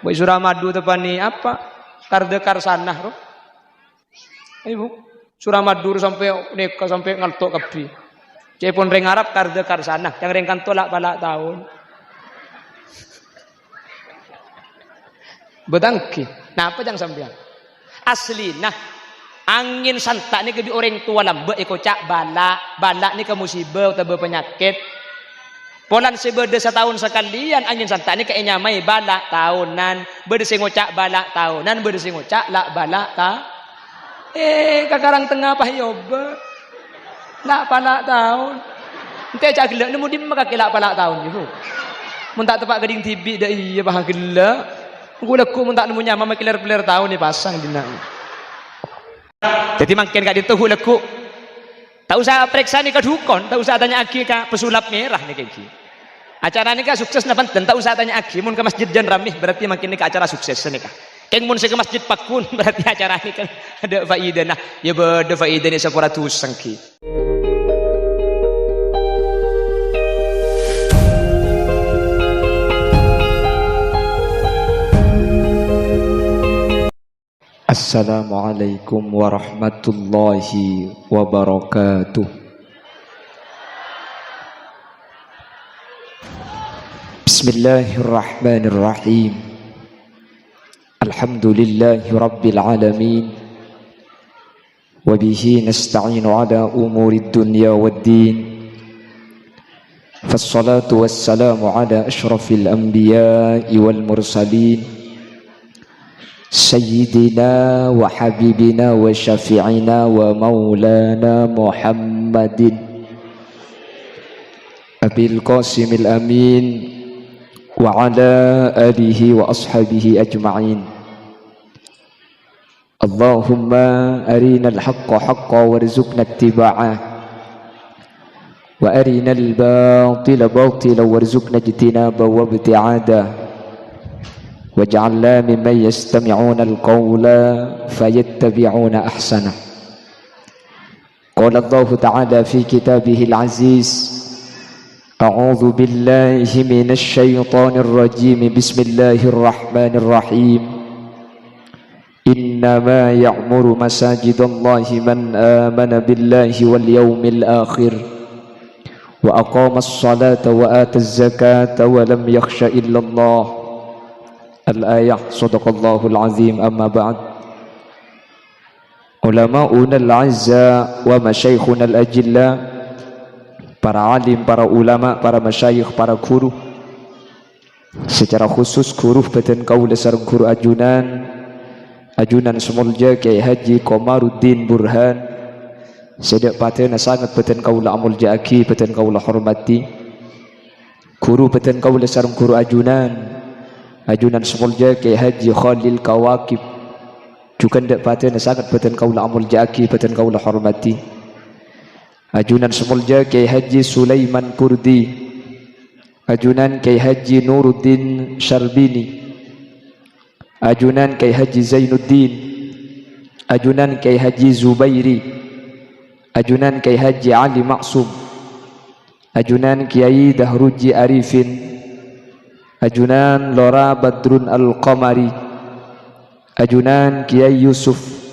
Buat Suramadu depan ni apa? Kardekar sanah roh. Ibu, Suramadu sampai neka sampai ngaltok kapi. Cepon reng Arab kardekar sanah, yang reng kantolak balak tahun. Betangki. Nah, apa yang sampean? Asli nah angin santak ni ke orang tua lambe cak balak ni ke musibah atau penyakit. Polan sebeda setahun sekalian angin santak ni ke nyamai balak tahunan, beda ngocak balak tahunan, beda ngocak lak balak ta. Kakarang tengah apa yoba? Lak balak tahun. Ente cak gelak nemu di maka kelak balak tahun ibu. Mun tak tepak gading tibi dah iya bah gelak. Gulaku mun tak nemu nyama makiler-kiler tahun ni pasang dina. Jadi makin gak dituhu leku. Tak usah periksa ni ke dukun, tak usah tanya lagi ke pesulap merah ni kayak gini. Acara ni kan sukses na penting, tak usah tanya lagi. Mun ke masjid jan ramih berarti makin ni ke acara sukses ni kah. Keng mun ke masjid pakun berarti acara ni kan ada faidah nah. Ya beda faidah ni sepura tusang ki. Assalamualaikum warahmatullahi wabarakatuh. Bismillahirrahmanirrahim. Alhamdulillahi rabbil alamin. Wabihi nasta'inu ala umurid dunya waddin. Fassalatu wassalamu ala ashrafil anbiya'i wal mursalin. Sayyidina wa habibina wa syafi'ina wa maulana Muhammadin Abil Qasimil Amin wa ala alihi wa ashabihi ajma'in. Allahumma arina al-haqqa haqqa warzuqna ittiba'ah wa arina al-batila batila warzuqna ijtinaba wa ibti'adah. وَاجْعَلْنَا مِمَّنْ يَسْتَمِعُونَ الْقَوْلَ فَيَتَّبِعُونَ أَحْسَنَهُ. قال الله تعالى في كتابه العزيز: أعوذ بالله من الشيطان الرجيم بسم الله الرحمن الرحيم. إنما يعمر مساجد الله من آمن بالله واليوم الآخر وأقام الصلاة وآتى الزكاة ولم يخش إلا الله. Al-ayah. Sadaqallahul azim. Amma ba'd. Ulama'una al-azza wa masyaikhuna al-ajilla, para alim, para ulama, para masyayikh, para guru, secara khusus guru beten kaula sareng guru ajunan semulja Kiai Haji Komaruddin Burhan, sedek patena sangat beten kaula amulja aki, beten kaula hormati. Guru beten kaula sareng guru ajunan semulja Kiai Haji Khalil Kawakib, juga ndak patena sangat beten kaula amulja aki, beten kaula hormati. Ajunan semulja Kiai Haji Sulaiman Kurdi, ajunan Kiai Haji Nuruddin Syarbini, ajunan Kiai Haji Zainuddin, ajunan Kiai Haji Zubairi, ajunan Kiai Haji Ali Maksum, ajunan Kiai Dahruji Arifin, ajunan Lora Badrun Al-Qamari, ajunan Kiai Yusuf.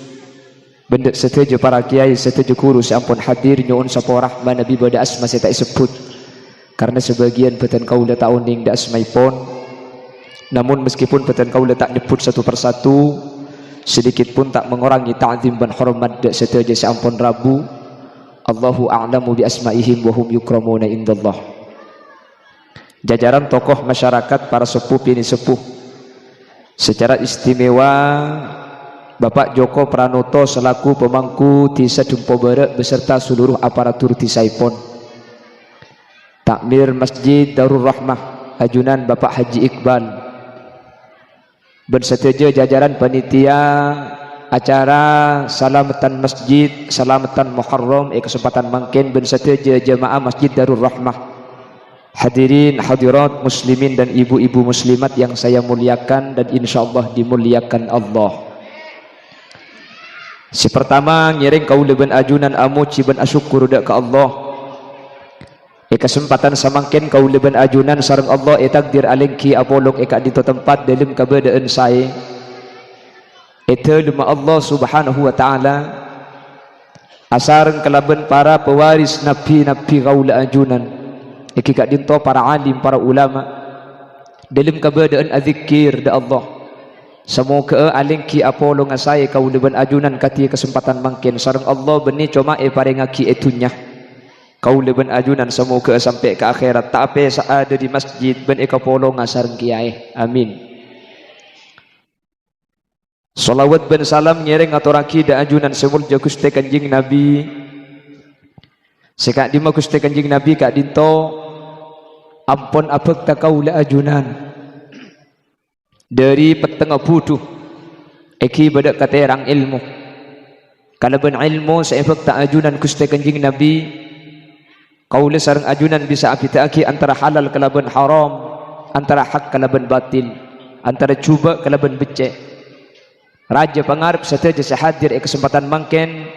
Benda setuju para kiai, setuju guru sampun hadir nyuun saporah manabi bada asma saya tak sebut karena sebagian beten kaula taun ning dak asmaipun. Namun meskipun beten kaula tak nyebut satu persatu, sedikit pun tak mengurangi ta'zim dan hormat dak setuju sampun rabu. Allahu a'lamu bi asmaihim wa hum yukramuna indallah. Jajaran tokoh masyarakat, para sepuh ini sepuh, secara istimewa Bapak Joko Pranoto selaku pemangku Desa Dumpo Barat beserta seluruh aparatur Desaipun. Takmir Masjid Darul Rahmah ajunan Bapak Haji Iqbal. Bersetuju jajaran panitia acara Salamatan Masjid, Salamatan Muharram kesempatan mangkin bersetuju jemaah Masjid Darul Rahmah. Hadirin hadirat muslimin dan ibu-ibu muslimat yang saya muliakan dan insyaallah dimuliakan Allah. Si pertama ngiring kaula ben ajunan amuci ben asyukur dak ka Allah. kesempatan samangken kau leben ajunan sareng Allah takdir alengki apolong eka dito tempat dalam keberadaan saya itu lima Allah subhanahu wa ta'ala asareng kelaben para pewaris nabi-nabi kaula ajunan iki kak dinto para alim para ulama dalam keberadaan azikir da Allah semoga alengki apolong saya kau leben ajunan kati kesempatan mangken sareng Allah beni cuma parengaki etunya kau leben ajunan semoga sampai ke akhirat tak apa ada di masjid ben eka polong ngasareng kiai amin. Salawat ben salam nyereng aturaki da ajunan semulja Gusti Kanjeng Nabi sekak dima Gusti Kanjeng Nabi kak dinto ampun abek ta kaula ajunan dari petengah buduh eki badak katerang ilmu kalau ben ilmu seefek ta ajunan Gusti Kanjeng Nabi kaula sareng ajunan bisa apitaaki antara halal kalaban haram antara hak kalaban batil antara cuba kalaban becek raja pangarep sateja sehadir kesempatan mangken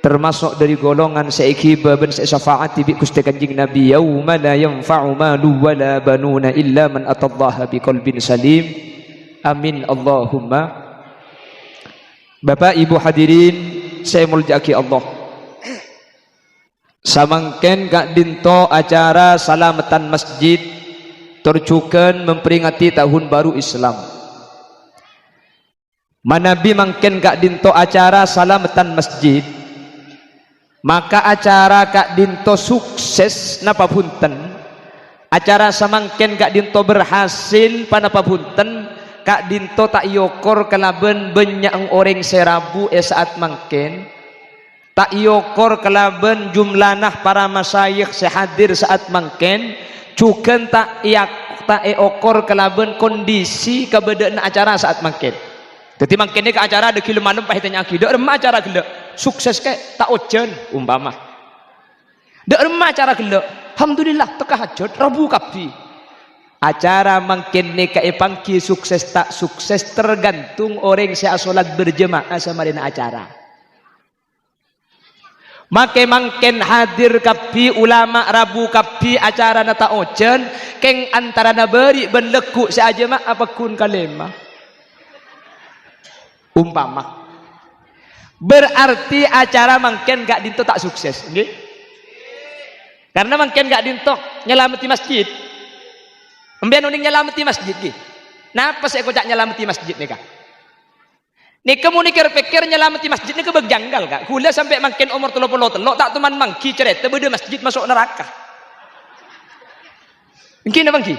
termasuk dari golongan seikiba ben syafaati bi Gusti Kanjeng Nabi yauma la yanfa'u malu wala banuna illa man atallaha biqalbin salim amin Allahumma. Bapak Ibu hadirin saya muljaki Allah samangken kak dinto acara salamatan masjid tercukan memperingati tahun baru Islam manabi mangken kak dinto acara salamatan masjid maka acara kak dinto sukses napa punten acara samangken kak dinto berhasil panapa punten kak dinto tak yokor kelaben banyak orang serabu saat mangken tak yokor kelaben jumlanah para masyayikh sehadir saat mangken cuken tak okor kelaben kondisi keberadaan acara saat mangken jadi mangken ini ke acara ada kilo malam pahitanya akidah remah acara gila sukses ke tak ojen umpama dak remah acara gila alhamdulillah teka hajat rabu kapi acara mangken ini ke pangki sukses tak sukses tergantung orang saya solat berjemaah sama dengan acara make mangken hadir kapi ulama rabu kapi acara nata ojen keng antara nabari ben lekuk saja mak apapun kalema umpama berarti acara mangken gak dinto tak sukses nggih karena mangken gak dinto nyelameti masjid embian uning nyelameti masjid nggih napa saya kocak nyelameti masjid nika nika muni pikir nyelamati masjid nika berjanggal kak kula sampai makin umur 30 tak teman mangki cerita beda masjid masuk neraka mungkin apa mangki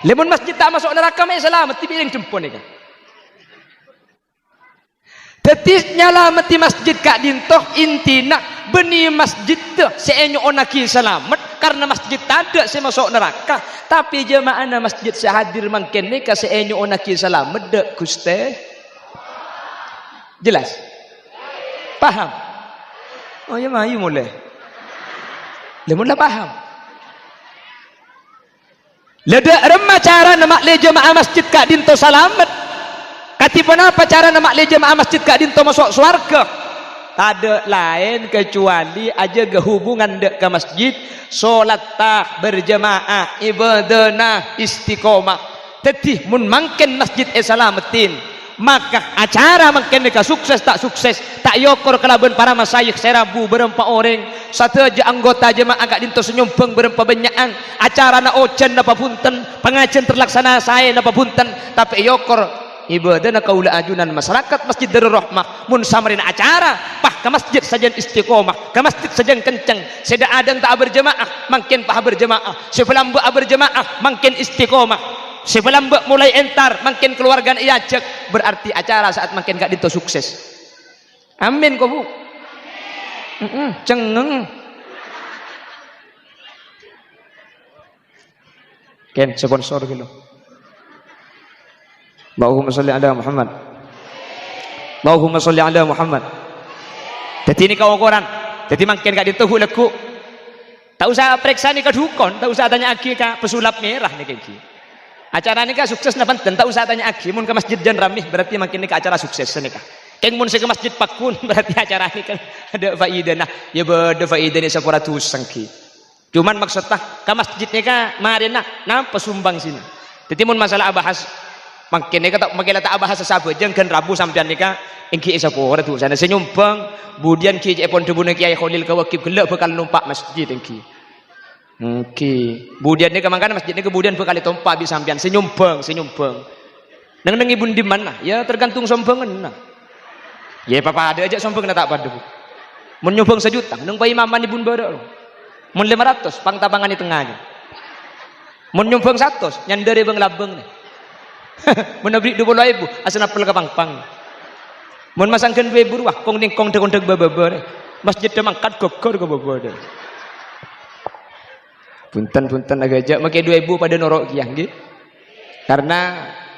lemon masjid tak masuk neraka mai selamat tiba yang jemput nika tetis nyelamati masjid kak dintoh intina beni masjid tuh seenyo onaki selamat karena masjid tak saya masuk neraka tapi jemaah masjid sehadir makin nika seenyo onaki selamat dek Gusti jelas paham oh ya mah mulai lemon lah paham leda remah cara nama le jemaah masjid kak dinto salamet katipun apa cara nama le jemaah masjid kak dinto masuk swarga ada lain kecuali aja kehubungan dek ke masjid solat tah berjemaah ibadana istiqomah tetih mun mangken masjid salamatin maka acara mungkin mereka sukses tak yokor kelaban para masyayikh serabu berempat orang satu aja anggota jemaah agak dinto senyumpeng berempat banyakan acara na ojen napa punten pengajian terlaksana saya napa punten tapi yokor ibadah na kaula ajunan masyarakat Masjid Darul Rahmah mun samarin acara pah ke masjid saja istiqomah ke masjid saja kenceng seda adang tak berjemaah mungkin pah berjemaah sebelum berjemaah mungkin istiqomah sebelum mulai entar makin keluarga ia cek berarti acara saat makin gak dinto sukses amin kok bu cengeng ken sponsor gitu Allahumma sholli ala Muhammad Allahumma sholli ala Muhammad jadi ini kau ukuran jadi makin gak dinto huleku tak usah periksa nih ke dukun tak usah tanya lagi ke pesulap merah nih kayak gini acara nikah sukses na penting tak usah tanya aki mun ke masjid jan ramih berarti makin nikah acara sukses nikah keng mun ke masjid pakun berarti acara ini kan ada faedah nah ya beda faedah ni 100 sangki Cuman maksudnya ke masjid ni ka marina nampa sumbang sini. Jadi mun masalah abahas makin ni kata makin tak abahas sahabat jangan Rabu sampean ni ka engki isapora tu sana senyumbang budian ki epon debune Kiai Khalil Kawakib gelak bakal numpak masjid engki. Engki budian ni ka mangkana masjid ni kemudian bakal tompak bi sampean senyumbang. Nang ibun di mana? Ya tergantung sombangan nah. Ya papa ada aja sombong tak pada. Mun nyumbang 1 juta nang bayi maman ibun badak. Mun 500 pang tabangan di tengahnya. Mun nyumbang 100 nyandere bang labeng ni. Mun abri 20.000 asana pel ka pangpang. Mun masangkeun 2.000 ruah kong ningkong deg bababa. Masjid mangkat gogor ke bababa. Punten agak make 2.000 pada norok kiah nggih. Karena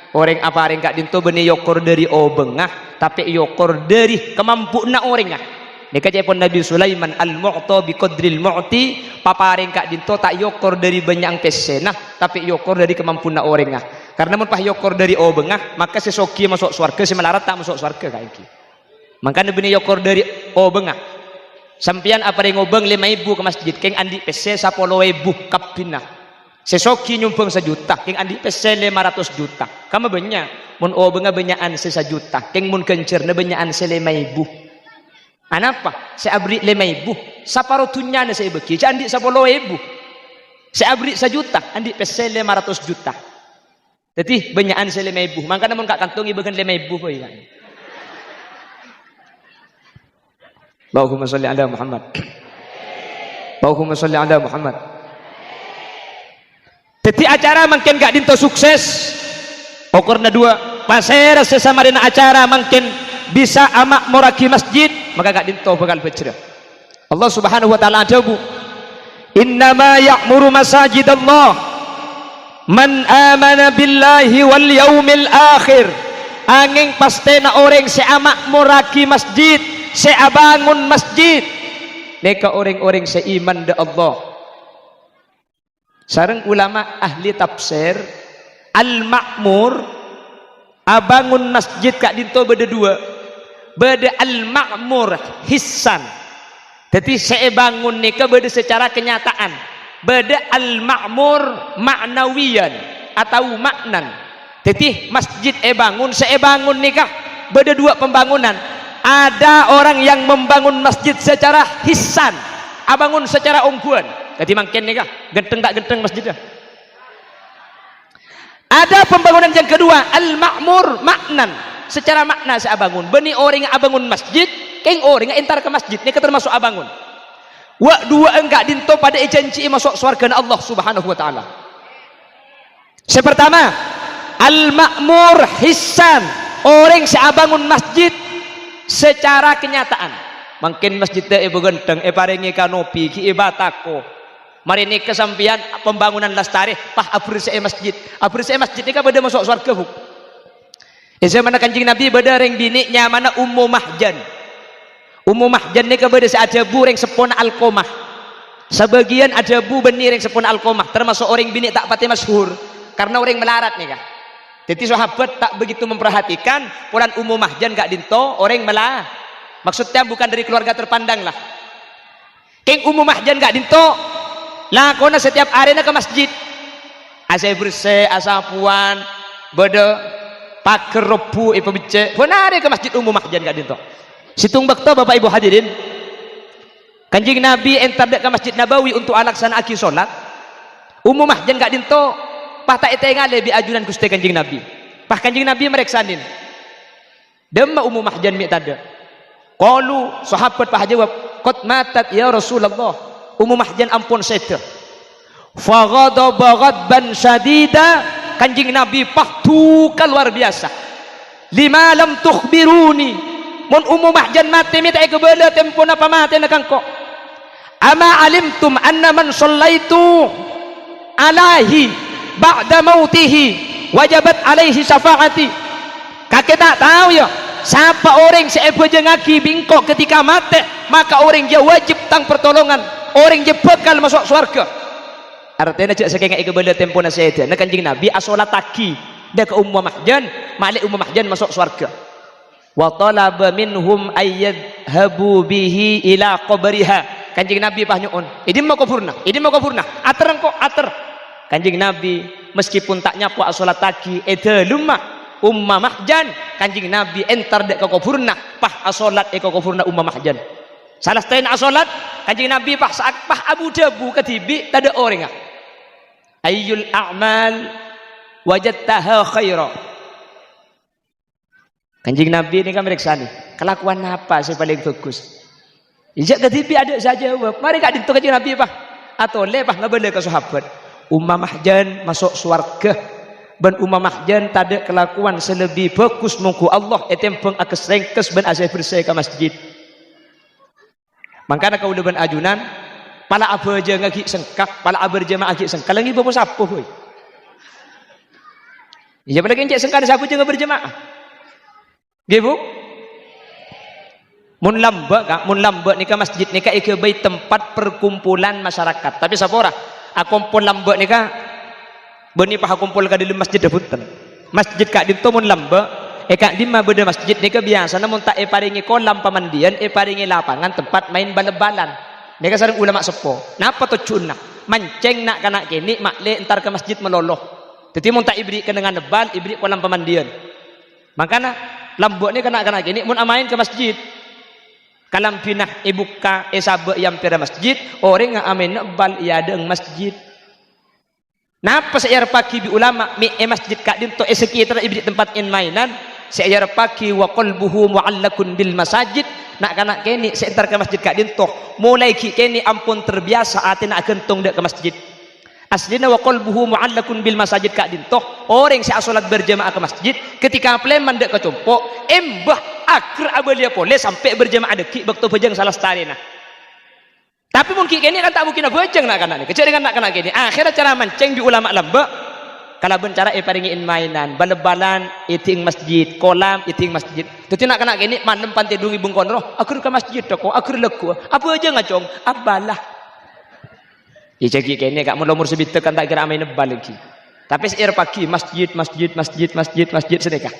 orang apa orang kak dinto benih yokor dari obengah tapi yokor dari kemampuan orang ah. Nika jepon Nabi Sulaiman al-mu'ta bi qadril mu'ti paparing kak dinto tak yokor dari banyak pesenah tapi yokor dari kemampuan orang ah. Karena mun pah yokor dari obengah maka sesoki masuk surga si melarat tak masuk surga kak iki. Makanya benih yokor dari obengah. Sampian apa ring obeng 5.000 ke masjid keng andi pese 10.000 kapinah. Sesoki nyumbang 1 juta keng andi pese 500 juta. Kama banyak mun obengah banyakan 1 juta keng mun kencerna banyakan 5.000. Anapa? Saya abri 5.000. Saparotunya na saya bagi. Andi 10.000. Saya abri 1 juta. Andi pese 500 juta. Jadi banyakan 5.000. Maka namun kak kantongi bagian 5.000 po ya. Allahumma sholli ala Muhammad. Allahumma sholli ala Muhammad. Jadi acara makin gak dinto sukses. Okorna 2. Pasera sesama dengan acara makin bisa amak moraki masjid maka gak dinto bakal bejrah. Allah Subhanahu wa taala ajabu innama ya'muru masajidallah man amana billahi wal yaumil akhir angin pastena orang se amak moraki masjid se abangun masjid neka orang-orang se iman da Allah. Sareng ulama ahli tafsir al-ma'mur abangun masjid kak dinto beda 2 beda al-ma'mur hissan. Jadi saya bangun nikah beda secara kenyataan. Beda al-ma'mur ma'nawiyan atau maknan. Jadi masjid bangun, saya bangun nikah beda 2 pembangunan. Ada orang yang membangun masjid secara hissan, abangun secara ungguan. Jadi makin nikah genteng tak genteng masjidnya. Ada pembangunan yang kedua al-ma'mur maknan. Secara makna saya abangun beni orang yang abangun masjid keng orang yang entar ke masjid ini termasuk abangun wa 2 enggak dinto pada janji masuk surga Allah Subhanahu wa taala. Yang pertama al-ma'mur hissan orang yang abangun masjid secara kenyataan mungkin masjidnya ibu genteng paringi kanopi ki batako mari ini kesampian pembangunan lastari pah apresiasi masjid ini kan pada masuk surga bu. Zaman Kanjeng Nabi beda reng biniknya mana Ummu Mahjan. Ummu Mahjan ni kepada seajabu reng sepona Alqomah. Sebagian ajabu benih reng sepona Alqomah termasuk orang binik tak pati masyhur karena orang melarat nih kah. Jadi sahabat tak begitu memperhatikan pulan Ummu Mahjan gak dinto orang melah. Maksudnya bukan dari keluarga terpandang lah. Keng Ummu Mahjan gak dinto lakona setiap hari ke masjid. Asa bersih, asa puan, beda pakai rebu ibu bice benar ke masjid Ummu Mahjan gak dinto. Situng bakto Bapak Ibu hadirin Kanjeng Nabi entar ke Masjid Nabawi untuk alaksana aki solat Ummu Mahjan gak dinto pah tak etengale bi ajunan Gusti Kanjeng Nabi pah Kanjeng Nabi mereksanin demma Ummu Mahjan mi tada qalu sahabat pah jawab qad matat ya Rasulullah Ummu Mahjan ampun sete fa ghadaba ghadban syadida Kanjeng Nabi pahtuka luar biasa lima lam tukhbiruni mun Ummu Mahjan mati minta kebala tempo napa mati nakang kok ama alimtum anna man sallaitu alaihi ba'da mautihi wajabat alaihi syafaati kakek tak tahu ya siapa orang seebo jengaki bingkok ketika mati maka orang dia wajib tang pertolongan orang dia bakal masuk surga. Artinya aja saking ikebala tempo nasihat na Kanjeng Nabi asolataki dia ke Ummu Mahjan malik Ummu Mahjan masuk surga wa talaba minhum ayyadhabu bihi ila qabriha Kanjeng Nabi pah nyuun ini mau kufurna ater engko ater Kanjeng Nabi meskipun tak nyapu salat lagi lumah Ummah Mahjan Kanjeng Nabi entar dek ke kufurna pah salat ke kufurna Ummah Mahjan salah stain salat Kanjeng Nabi pah saat pah Abu Dabu ketibi tada orang ayyul a'mal wajadtaha khaira. Kanjeng Nabi ini kan meriksa nih kelakuan apa sih paling bagus. Ijak ketibi ada saja jawab. Mari kak dintu Kanjeng Nabi pah atau lepah ngabele ke sahabat. Ummah Mahjan masuk surga. Ben Ummah Mahjan tada kelakuan selebih bagus mungku Allah etempeng akes rengkes ben asih bersih ke masjid. Makanya kau udah ben ajunan pala abaja ngagi sengkak pala aberjamaah agi sengkak lagi bawa sapu boy. Iya pada kencet sengkak sapu jangan berjamaah. Gitu. Mun lamba nika masjid nika ikebai tempat perkumpulan masyarakat. Tapi sapora akumpul lamba nika beni pah kumpul ka di masjid depunten. Masjid kak dinto mun lamba kak dimma beda masjid nika biasa namun tak paringi kolam pamandian paringi lapangan tempat main bal-balan. Nika sareng ulama sepo. Napa to cuna? Manceng nak kana kini makle entar ke masjid meloloh. Jadi mun tak ibri dengan bal ibri kolam pamandian. Makana lambok ni kena gini mun amain ke masjid kalam pinah ibuka sabe yang pira masjid orang nga amin bal iadeng masjid napa sayar pagi bi ulama mi masjid kak dinto sekitar ibri tempat in mainan sayar pagi wa qalbuhu muallakun bil masajid nak kana kini sekitar ke masjid kak dinto mulai ki kini ampun terbiasa atina gentong dek ke masjid aslina wa qalbuhu muallakun bil masajid kak dintoh orang si salat berjamaah ke masjid ketika pleman dek kecumpuk embah akhir abalia boleh sampai berjamaah deki waktu bejeng salah starina tapi mungkin ini kan tak mungkin bejeng nak kana kecil dengan nak kana gini akhirnya cara mancing di ulama lamba kalau bencara paringin mainan bal-balan iting masjid kolam iting masjid jadi nak kana gini manem pantai dungi bung konro akhir ke masjid toko akhir leku apa aja ngacong abalah ijaki kene kak mun umur sebitek kan tak kira main nebal lagi. Tapi seir pagi masjid sedekah.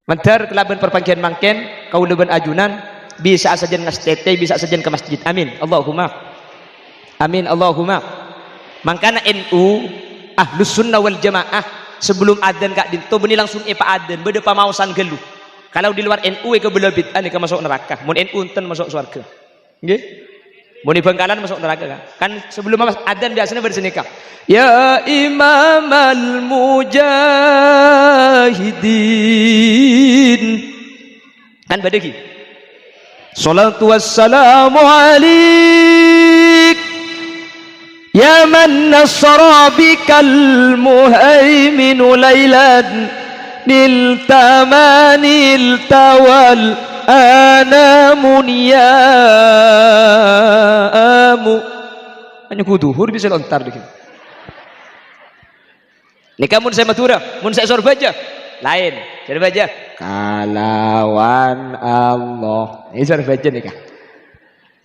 Mentar kelaban perpangkian mangken kau leben ajunan bisa saja ngastete bisa saja ke masjid. Amin. Allahumma. Amin Allahumma. Mangkana NU Ahlus Sunnah wal Jamaah sebelum adzan kak dinto beni langsung adzan bede pamausan gelu. Kalau di luar NU ke bela bid'ah nika masuk neraka. Mun NU enten masuk surga. Nggih. Mau di Bangkalan masuk neraka kan sebelum adzan biasanya bersenikah ya imamal mujahidin kan badagi salatu wassalamu alik ya man nasara bikal muhaiminu laylan niltamanil tawal anamun ya'amu hanya kuduhur bisa lontar dikit nikah mun saya Madura mun saya Surabaya lain Surabaya kalawan Allah ini Surabaya nikah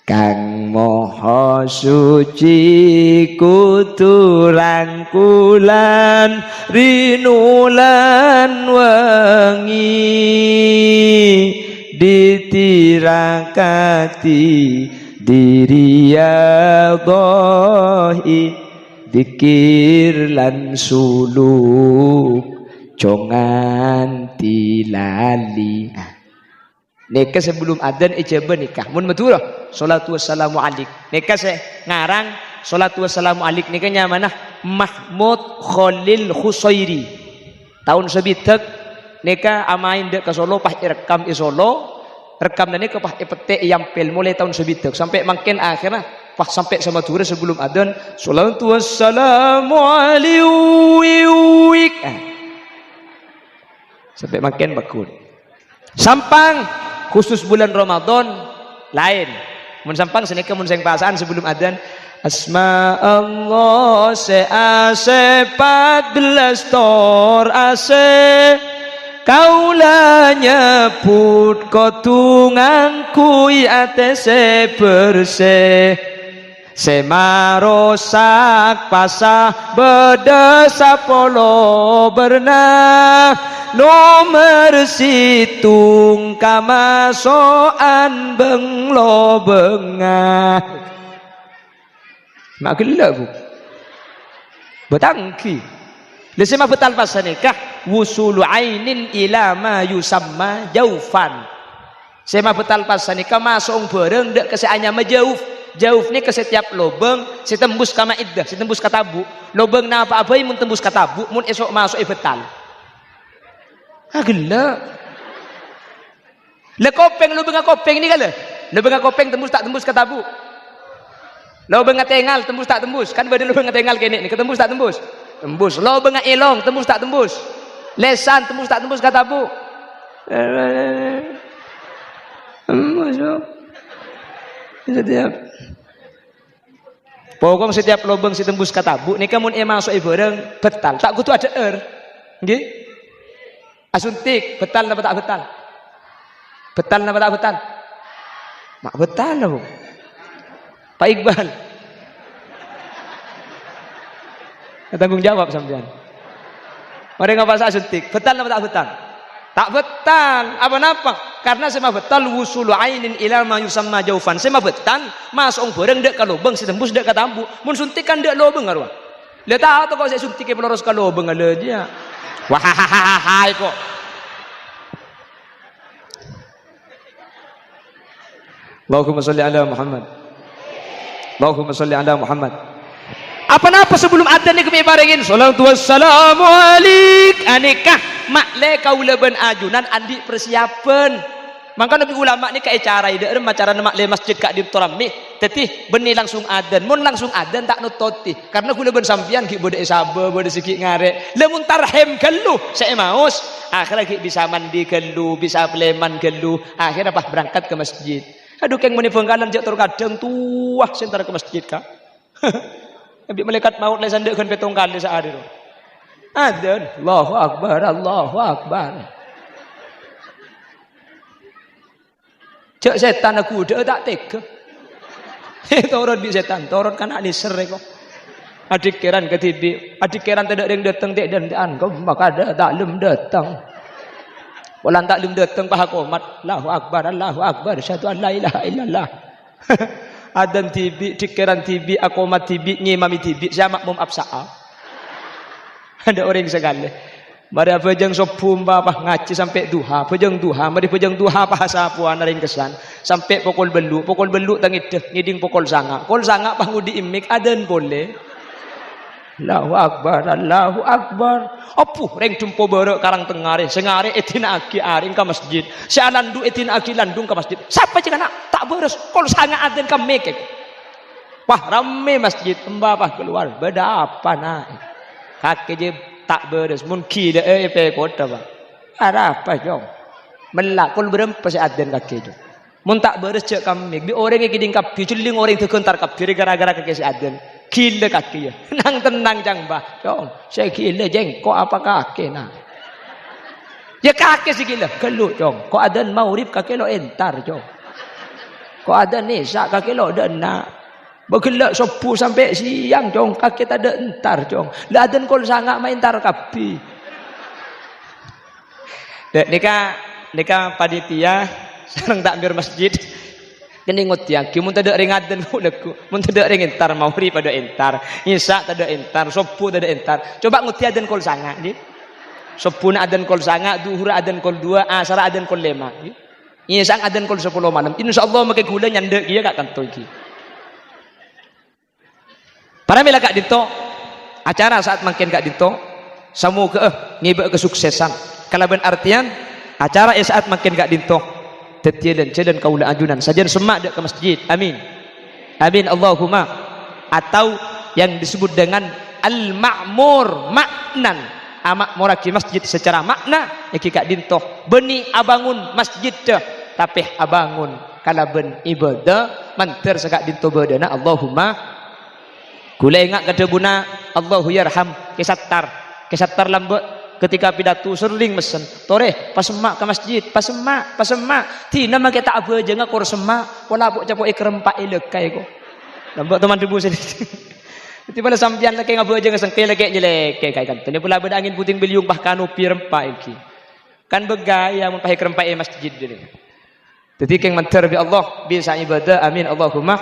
kang moho suci kutulan kulan rinulan wangi ditirakati diriyadhahi dikir lan suluk jongan tilali nikah sebelum adzan ijabah nikah mun madura salatu wassalamu alik nikah se ngarang salatu wassalamu alik nikahnya mana Mahmud Khalil Khusairi tahun sebitek nikah amain dek ke Solo pah rekam di Solo rekam dan nikah pah petek yampil mulai tahun sebitek sampai makin akhirnya pah sampai sama Madura sebelum adzan salatu wassalamu alaihi sampai makin bakun sampang khusus bulan Ramadan lain mun sampang senika mun sing pasaan sebelum adzan asma Allah se 14 tor ase kaulanya put kotungan kui atese bersih semarosak pasah berdesa polo bernah nomor situng kamasoan benglo bengah mak gelak bu betangki lesema betal pasah nikah wusulu ainin ila ma yusamma jaufan sema betal pasah nikah masuk bareng dek keseanya majauf jauh ni ke setiap lobeng setembus kama iddah setembus katabu lobeng na apa mun tembus katabu mun esok masuk betal gila le kopeng lobeng kopeng ni kala lobeng kopeng tembus tak tembus katabu lobeng tengal tembus tak tembus kan badan lobeng tengal kene ni ketembus tak tembus tembus lobeng elong tembus tak tembus lesan tembus tak tembus katabu pokok setiap lubang si tembus katabu ni kamu masuk bareng betal tak kudu ada nggih asuntik betal napa tak betal betal napa tak betal mak betal loh Pak Iqbal tanggung jawab sampean mari ngapa asuntik betal napa tak betal tak betal apa napa karena sema betal wusulu ainin ila ma yusamma jaufan sema betal masuk bareng dek ka lubang ditembus dek ka tambu mun suntikan dek lubang arwah le tahu to kok saya suntik peloros ka lubang ale dia wah hai kok Allahumma shalli ala Muhammad Allahumma shalli ala Muhammad apa-apa sebelum adzan ni kami barengin salatu wassalamu alik anikah makle kaula ben ajunan andi persiapan maka nabi ulama ni kae cara ide macara makle masjid kak di torami tetih beni langsung adzan mun langsung adzan tak nutoti karena kula ben sampian ki bode sabe bode sikit ngare lamun tarhem kellu saya maus akhirnya ki bisa mandi kellu bisa pleman kellu akhirnya pas berangkat ke masjid aduh keng meni bengkalan jak tur kadang tuah sentar ke masjid kak Nabi malaikat maut le sandekkeun petong kali saade ro. Adzan, Allahu akbar, Allahu akbar. Cek setan aku udah tak tega. Torot bi setan, torot kan ani sere kok. Adik keran ketibi, adik keran tidak yang datang tek dan kau maka ada taklim datang. Walan taklim datang paha komat, Allahu akbar, Allahu akbar, syahadu an la ilaha illallah. Adan tibi, dikeran tibi, akomat tibi, ngimami tibi, saya makmum absa'a. Ada orang segala. Mari pejang sopum apa ngaji sampai duha, pejang duha, mari pejang duha apa sapuan naring kesan sampai pukul belu tangideh ngiding pukul sanga pangudi imik adan boleh. Allahu akbar, Allahu akbar. Apuh reng jumpo barek karang tengare, sengare etina agi aring ka masjid. Si alandu etina agi landung ka masjid. Siapa cik anak tak beres kol sanga adan ka mekek. Wah rame masjid, mbah keluar. Beda apa naik. Kaki je tak beres mun ki de pe kota bang. Ada apa jong? Melak kol berempa si adan kaki je. Mun tak beres cek kami, bi orang yang kiding kapi, culing orang itu kentar kapi gara-gara kaki si adan. Gila kaki ya, nang tenang jang bah, jong, saya gila jeng, kok apa kaki nah? Ya kaki sih gila, keluh jong, kok ada maurib kaki lo entar jong, kok ada nisa kaki lo dena, begelak sopu sampai siang jong, kaki tak ada entar jong, lah ada kol sangat main tar kapi. Dek nikah panitia, sareng takbir masjid. Kini ngut yaki, mun tidak ringat dan uleku, mun tidak ring entar mauri pada entar, isa tidak entar, sopu tidak entar. Coba ngut ya dan kol sanga, ni. Sopu na adan kol sanga, duhur adan kol 2, asar adan kol 5. Isa adan kol 10 malam. Insyaallah makai gula nyandek dia kak kantoi ki. Para mila kak dito, acara saat makin kak dito, semoga ngibak kesuksesan. Kalaban artian acara saat makin kak dito. Tetiadan jalan kaula ajunan sajan semak dak ke masjid amin amin Allahumma atau yang disebut dengan al-ma'mur maknan amak moraki masjid secara makna yang kikak dintoh beni abangun masjid dah tapi abangun kalaben ibadah manter sekak dintoh badana Allahumma kula ingat kadebuna Allahu yarham kesattar lambek ketika pidato serling mesen toreh pasemak ke masjid pasemak tina make tak apa je ngakor semak wala pok capok ikrem pak ilekai ko Nampak teman tubuh sini. Nanti pada sampian lagi ngabu aja ngesengke lagi jelek kayak kan. Tanya pula berangin puting beliung bahkan upi rempah iki. Kan begaya mun pakai kerempak masjid ini. Jadi keng mantar bi Allah bisa ibadah amin Allahumma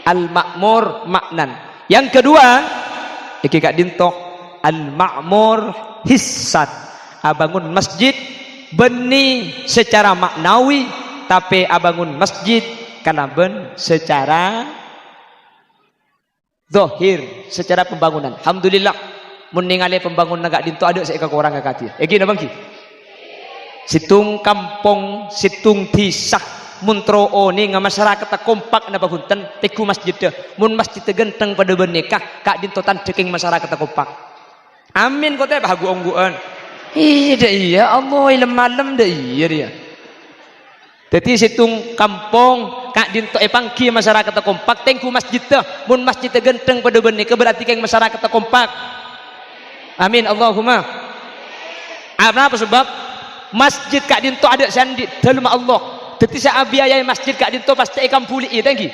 al-ma'mur maknan. Yang kedua iki kak dintok al-ma'mur hissan. Abangun masjid beni secara maknawi tapi abangun masjid karena ben secara zahir, secara pembangunan. Alhamdulillah mun ningali pembangunan gak dinto ada saya kurang kakati. Gini bang ki. Situng kampung, situng desa muntro oni nga masyarakat kompak na pahunten teku masjid dah. Mun masjid genteng pada benekah kak dinto tan ceking masyarakat kompak. Amin kau teh bahagu ongguan. Iya Allah ilmu malam dah iya dia. Jadi situng kampung kak dinto pangki masyarakat kompak tengku masjid dah. Mun masjid genteng pada benekah berarti keng masyarakat kompak. Amin Allahumma. Apa sebab masjid kak dinto ada sandi dalam Allah. Jadi saya biaya masjid kak dinto pasti ikan pulih iya tengki.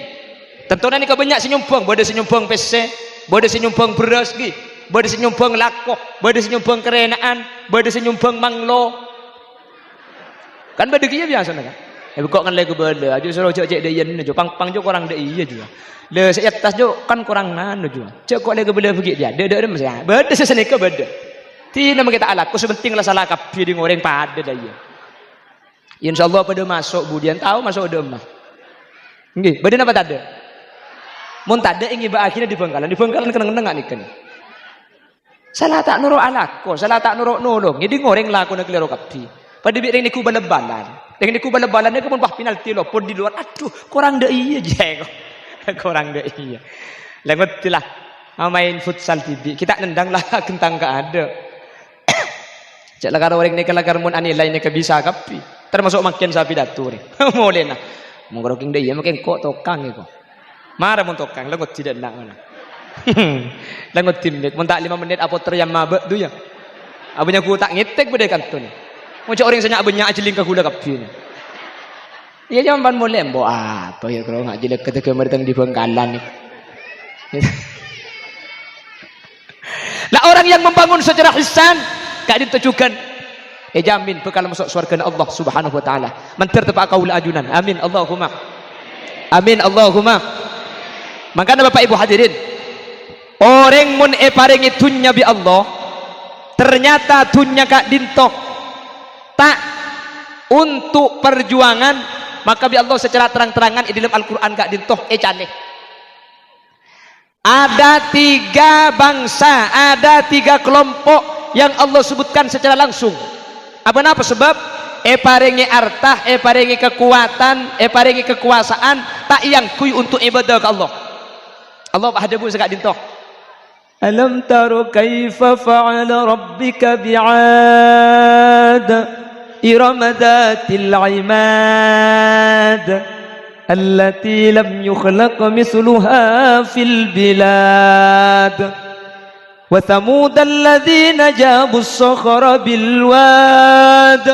Tentunya ni kau banyak senyumbang, boleh senyumbang PC, boleh senyumbang beras gi. Boleh senyumbang lakoh, boleh senyumbang kerenaan, boleh senyumbang manglo. Kan beda kia biasa kan? Kok kan lagi beda. Aja suruh cek dia yen jo pang jo kurang de iya juga. Le saya atas jo kan kurang nanu juga. Cek kok lagi beda begitu dia. Dede mesti. Beda seseneka beda. Ti nama kita alat. Ku sebenting lah salah kapi di ngoreng pada dah iya. Insyaallah pada masuk budian tahu masuk demah. Nggih, beda apa tade? Mun tade ingin ba akhirnya di Bangkalan keneng-keneng nih kan. Salah tak nurut alako, salah tak nurut nolong. Jadi ngoreng laku nak kelero kapi. Pada biar ini ku balabalan. Dengan ku balabalan ni pun bah penalti lo pun di luar. Aduh, kurang dah iya je. Kurang dah iya. Lengot lah. Main futsal TV. Kita nendang lah kentang ke ada. Cak lakar orang ni kelakar mun anilai ni ke bisa kapi. Termasuk makin sapi datur. Boleh nah. Mengoroking dah iya makin kok tokang iko. Marah mun tokang lengot tidak nak mana. Lengot timik mun tak 5 menit apa terjam mabek tu ya. Abanya ku tak ngetek bude kanton. Mun cak orang senyak banyak ajeling ke gula kapi ni. Iya jangan ban boleh mbo apa ya kalau ngak jelek ketika mereka di Bangkalan ni. Lah orang yang membangun secara hisan gak ditujukan jamin bekal masuk surga Allah Subhanahu wa taala. Mentir tepak kaul ajunan. Amin Allahumma. Amin Allahumma. Makanya Bapak Ibu hadirin, orang mun paringi dunya bi Allah, ternyata dunya kak dintok tak untuk perjuangan, maka bi Allah secara terang-terangan di dalam Al-Qur'an kak dintok caneh. Ada 3 bangsa, ada 3 kelompok yang Allah sebutkan secara langsung. Apa sebab? Paringi artah, paringi kekuatan, paringi kekuasaan, tak yang kui untuk ibadah ke Allah. Allah ada pun sekat dintok. Alam taru kaifa fa'ala rabbika bi'ad iram dhatil 'imad allati lam yukhlaq mithluha fil bilad wa thamud alladhina jabu as-sakhra bil wad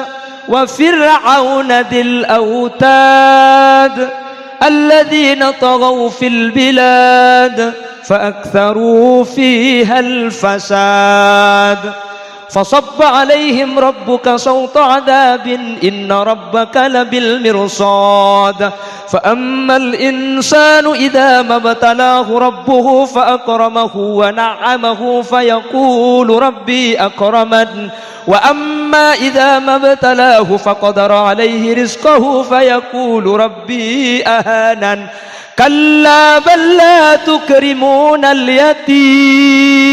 wa fir'auna dhil awtad الذين طغوا في البلاد فأكثروا فيها الفساد فصب عليهم ربك صوت عذاب إن ربك لبالمرصاد فأما الإنسان إذا ما ابتلاه ربه فأكرمه ونعمه فيقول ربي أكرمن وأما إذا ما ابتلاه فقدر عليه رزقه فيقول ربي أهانن كلا بل لا تكرمون اليتيم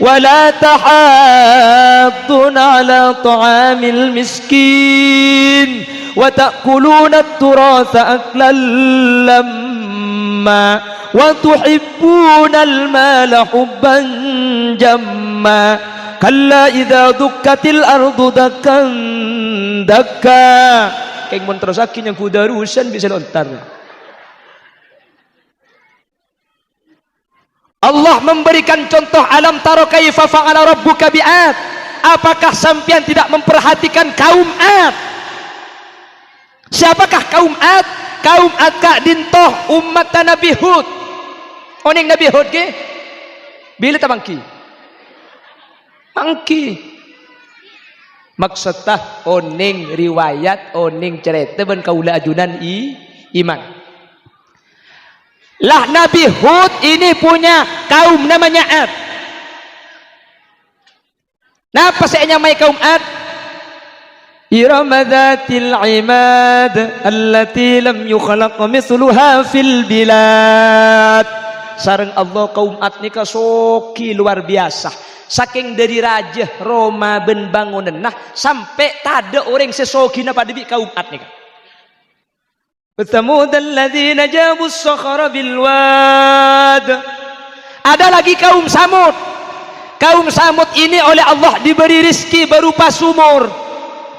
ولا تحاضون على طعام المسكين وتأكلون التراث أكلا لما وتحبون المال حبا جما كلا إذا دكت الأرض دكا دكا kayak mun terus akin yang kudarusan bisa lontar. Allah memberikan contoh alam taro kaifa fa'ala rabbuka bi'ad. Apakah sampean tidak memperhatikan kaum Ad? Siapakah kaum Ad? kaum Ad kak dintoh umat Nabi Hud. Oning Nabi Hud ke? Bila ta mangki? Mangki. Maksudnya oning riwayat, oning cerita ben kaula ajunan iman. Lah Nabi Hud ini punya kaum namanya Ad. Napa saya nyamai kaum Ad? Iram dzatil imad allati lam yukhlaq mithluha fil bilad. Sareng Allah kaum Ad nika soki luar biasa. Saking dari raja Roma ben bangunan nah sampai tada orang sesogina pada bi kaum Ad nika. Bertemu alladzina jabu as-sakhara bil wad. Ada lagi kaum Samud. Kaum Samud ini oleh Allah diberi rizki berupa sumur.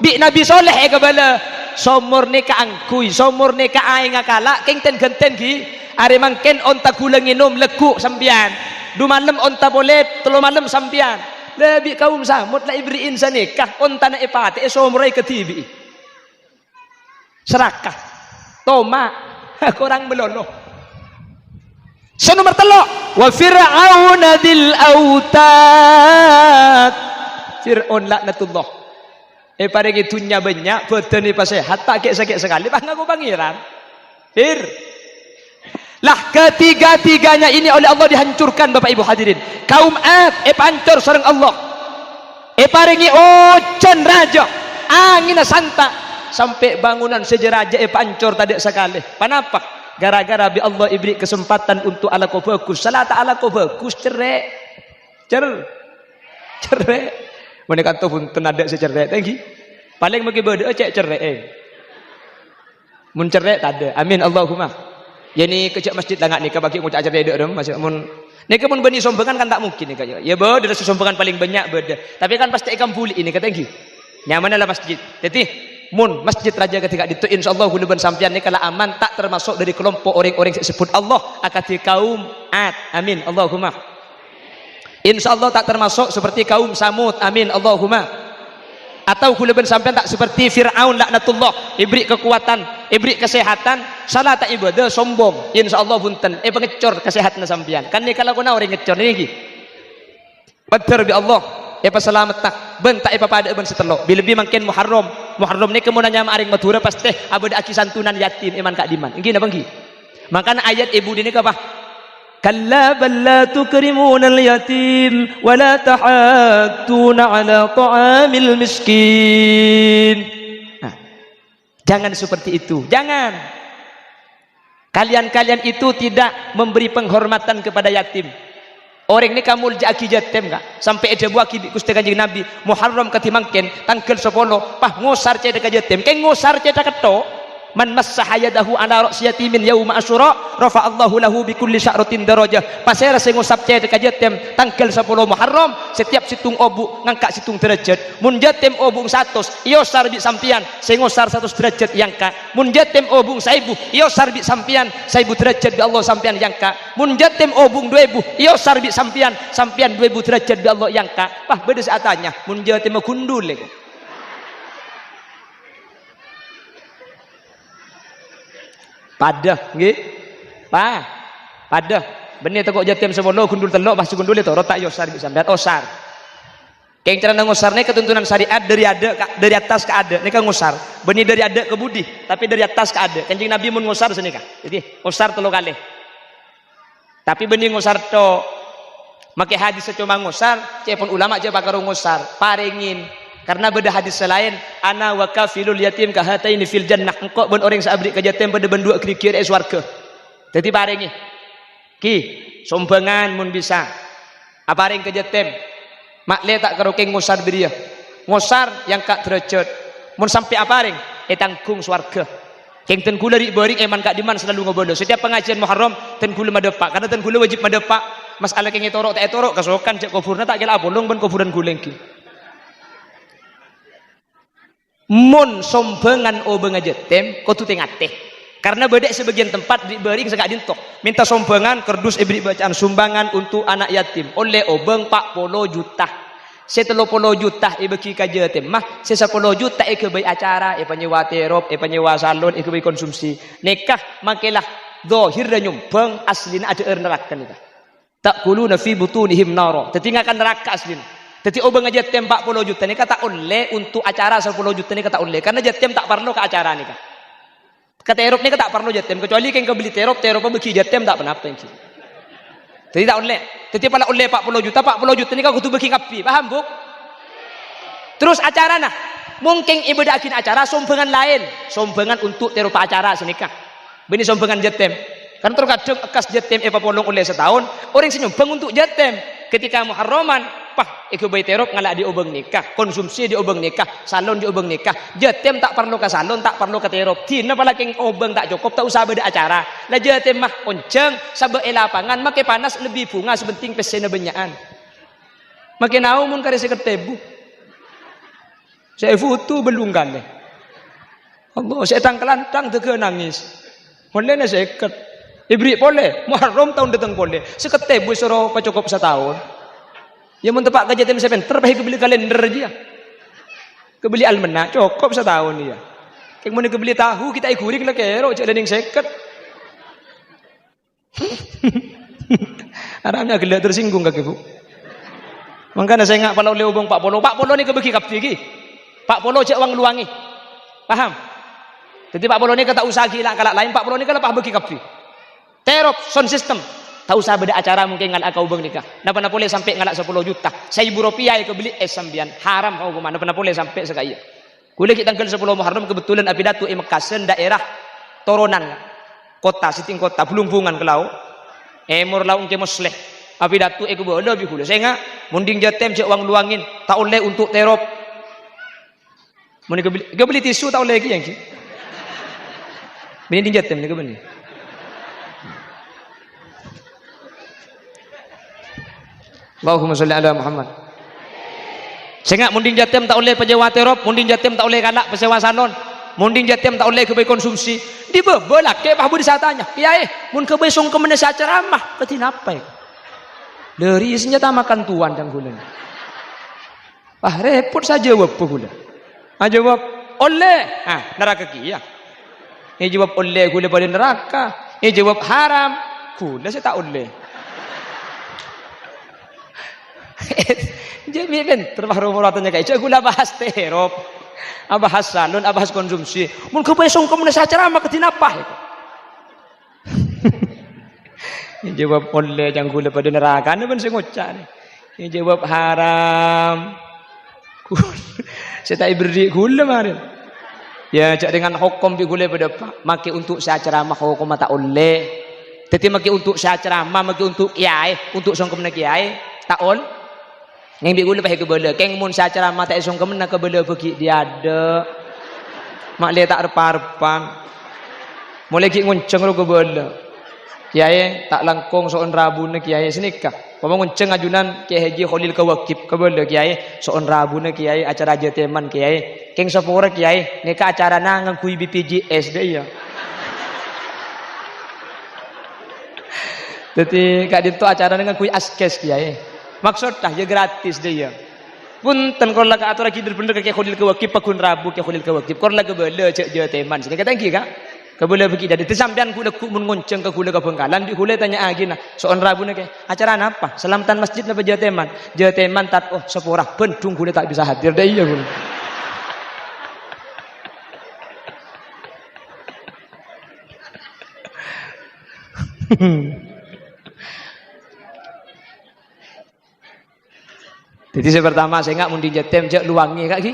Bi Nabi Soleh kebala sumur nika angkui, sumur nika aing ngakala keng ten genten gi are mangken onta kula nginum lekuk sambian. Du malam onta boleh, telu malam sampian. Lebih kaum Samud lah ibriin sanikah onta na ipate somurai ketibi. Serakah. Toma kurang meloloh. Nomor telo wa fir'auna dzil autad. Fir'aun laknatullah. Pareng itunya banyak badan ni pasehat tak sakit sekali bah ngaku pangeran. Lah ketiga-tiganya ini oleh Allah dihancurkan Bapak Ibu hadirin. Kaum Ad pancur sareng Allah. Paringi ojan raja. Angin santa sampai bangunan sejeraja pancur tadi sekali. Kenapa? Gara-gara bi Allah ibri kesempatan untuk ala ko bagus. Salah tak ala ko bagus cerek. Cerek. Mana kata pun tenada secerek lagi. Paling mungkin beda cek cerek. Mun cerek tak ada. Amin Allahumma. Yani kecak masjid langak ni bagi ngucap ajar dedek dong masih mun nika mun bani sombongan kan tak mungkin nika ya beda dari sombongan paling banyak beda tapi kan pasti ikan pulih ini kata gi nyaman lah masjid jadi mun masjid raja ketika itu insyaallah huluban sampian nika lah aman tak termasuk dari kelompok orang-orang disebut Allah akati kaum Ad amin Allahumma insyaallah tak termasuk seperti kaum Samud amin Allahumma atau huluban sampian tak seperti Fir'aun laknatullah ibri kekuatan ibri kesehatan salah tak ibadah sombong insyaallah punten pengecor kesehatan sampian kan ni kalau kuna orang ngecor ni lagi badar bi Allah selamat tak ben tak pada ben setelok bila makin Muharram ni kemunanya maring Madura pasti abada aki santunan yatim iman kak diman nggih napa nggih makana ayat ibu ini apa kalla bal la tukrimuna al-yatim wa la tahadduna ala ta'amil miskin. Nah, jangan seperti itu. Jangan. Kalian itu tidak memberi penghormatan kepada yatim. Orang ini kamu jaki yatim enggak? Sampai ada buah ki Gusti Kanjeng Nabi Muharram katimangken tanggal 10 pah ngosar cedek yatim. Keng ngosar cedek ketok. Man massaha yadahu ala ra'si yatimin yauma asyura rafa'allahu lahu bi kulli sya'ratin darajah. Pasera sing ngusap cedek yatim tanggal 10 Muharram setiap situng obu ngangkat situng derajat. Mun yatim obung 100 iyo sarbi sampian sing ngusar 100 derajat yangka. Mun yatim obung 1000 iyo sarbi sampian 1000 derajat bi Allah sampian yangka. Mun yatim obung 2000 iyo sarbi sampian 2000 derajat bi Allah yangka. Pah beda saatanya mun yatim gundul lego. Padah nggih padah benih tekok jatim semono gundul telok pas gundul itu rotak yosar bisa lihat osar keng cara ngosarnya ketuntunan syariat dari atas ke ada nika ngosar benih dari ada ke budi tapi dari atas ke ada Kanjeng Nabi mun ngosar senika jadi ngosar telu kali tapi benih ngosar to make hadis cuma ngosar cepon ulama je bakar ngosar paringin karena beda hadis selain ana wa kafilul yatim kahataini fil jannah engkau ben orang sabri ke yatim pada ben dua krikir swarga dadi paringi ki sombangan mun bisa aparing ke yatim makle tak karo keng ngosar beriya ngosar yang kak derajat mun sampai aparing tanggung swarga keng ten kula ri beuring eman kak diman selalu ngobondo setiap pengajian Muharram ten kula madepak karena ten kula wajib madepak masalah keng torok tak torok kasokan cek kufurna tak kira bolong ben kufuran guleng ki mun sombengan obeng aja tem kau tu tengate karena bedek sebagian tempat diberi segak dintok minta sombengan kerdus ibri bacaan sumbangan untuk anak yatim oleh obeng 40 juta Saya 30 juta bagi ka jatim mah, saya 10 juta ke bagi acara, penyewa terop, penyewa salon, ke bagi konsumsi. Nikah makilah zahir dan nyumbang aslina ada neraka nikah. Takuluna fi butunihim nara. Tertinggalkan neraka aslina. Jadi obeng jatim 40 juta nikah tak oleh untuk acara 10 juta nikah tak oleh karena jatim tak perlu ke acara nikah. Ke terop nikah tak perlu jatim kecuali keng ke beli terop bagi jatim tak pernah apa. Jadi tak oleh. Jadi pala oleh 40 juta ni kau kudu bagi kapi. Paham, Bu? Terus acara nah. Mungkin ibadah akin acara sombengan lain. Sombengan untuk terupa acara senikah. Bini sombengan jatem. Kan terkadang akas jatem polong oleh setahun, orang senyumbang untuk jatem. Ketika Muharraman, pah iku bayi terop ngalak di obeng nikah, konsumsi di obeng nikah, salon di obeng nikah. Jatem tak perlu ke salon, tak perlu ke terop. Tina pala keng obeng tak cukup, tak usah beda acara. Lah jatem mah onceng, sabe lapangan, make panas lebih bunga sebenting pesena benyaan. Makin nau mun kare seketebu. Saya foto belum kali. Allah, saya tangkelantang tege nangis. Mulai na seket. Ibri boleh, Muharram tahun datang boleh. Seketebu suruh cukup setahun. Ya mun tepak ke jatim sepenter, pahi kebeli kalender aja. Kebeli almena, cukup setahun dia. Kek mun kebeli tahu kita ikuri kena kero, cek lening seket. Arahnya gelak tersinggung kaki Bu. Makanya saya ngak pala oleh ubang Pak Polo ni kebagi kapti lagi. Pak Polo cek uang luangi. Paham? Jadi Pak Polo ni kata usaha gila kalak lain, Pak Polo ni kalau Pak bagi kapti. Terop sound system. Tak usah beda acara mungkin ngalak kau ubang nikah. Napa boleh sampai ngalak 10 juta. 1.000 rupiah yang kebeli sambian. Haram kau kemana pernah boleh sampai sekaya. Kuliah kita tanggal 10 Muharram kebetulan Abidatu Mekasen daerah Toronan kota siting kota belum bungan ke laut. Emor laung ke musleh. Abidatu aku boleh lebih kuliah. Saya ngak munding jatem cek uang luangin tak oleh untuk terop. Mun kebeli tisu tak oleh lagi yang ki. Bini jatem ni kebeli. Allahumma sholli ala Muhammad. Sehingga munding jatim tak oleh penyewa terop, munding jatim tak oleh kalak penyewa salon, munding jatim tak oleh kebai konsumsi. Di bebelak ke pahabu disatanya. Kiai, mun kebai song kemene sa ceramah, ketinapai. Dari senjata makan tuan dan gula. Ah repot saja jawab gula. Ah jawab oleh. Ah neraka kia. Ini jawab oleh gula pada neraka. Ini jawab haram. Gula saya tak oleh. Jadi terbaru muratnya kayak itu gula bahas terop, bahas salon, bahas konsumsi. Mun kau besok kamu nasi acara mak ketinapa? Ini jawab oleh yang gula pada neraka. Ini pun saya ngocak. Ini jawab haram. Saya tak beri gula marin. Ya cak dengan hukum di gula pada maki untuk saya ceramah hukum tak oleh. Tetapi maki untuk saya ceramah, maki untuk kiai, untuk songkom nak kiai tak oleh. Yang bi gula pakai kebela, keng mun sa ceramah tak isong kemena kebela bagi dia ada. Mak le tak repa-repan. Mulai ki ngunceng ro kebela. Kiai tak langkong soon rabune kiai senikah. Pama ngunceng ajunan Kiai Haji Khalil Kawakib kebela kiai soon rabune kiai acara jateman kiai. Keng sapora kiai nika acara na ngangkui BPJS deh ya. Jadi kak dito acara dengan kui askes kiai. Maksud dah ya gratis dia. Punten kalau lagi atur lagi bener Kiai Khalil Kawakib pakun rabu Kiai Khalil Kawakib. Kalau lagi bela cek je teman sini kata ka? Kebela bagi dari tersampian kuda ku mengonceng ke kuda ke Bengkalan di kuda tanya lagi nah soal rabu nak acara apa? Selamatan masjid napa je teman? Je teman tat oh sepurah bendung kuda tak bisa hadir dah iya kuda. Jadi saya pertama saya enggak mundi jatem cek luangi kak ki.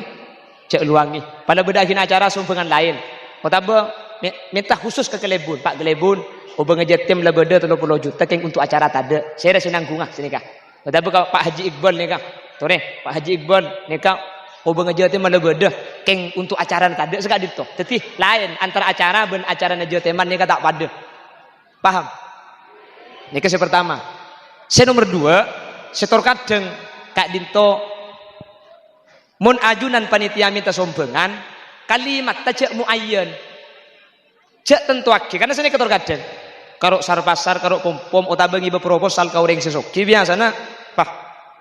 Cek luangi. Pada bedakin acara sumbangan lain. Kotaba minta khusus ke Kelebun, Pak Kelebun, obeng jatem lah beda 30 juta keng untuk acara tade. Saya rasa nanggung ah sini kak. Kotaba Pak Haji Iqbal ni kak. Tore, Pak Haji Iqbal ni kak obeng jatem lah beda keng untuk acara tade sekak dito. Jadi lain antara acara ben acara jateman ni kak tak pada. Paham? Ini saya pertama. Saya nomor 2, setor kadang Kak Dinto mun ajunan panitia minta sombengan kalimat tajak muayyan jak tentu ake karena sini ketor kadang karo sar pasar karo pom utabangi proposal kau ring sesoki biasana pah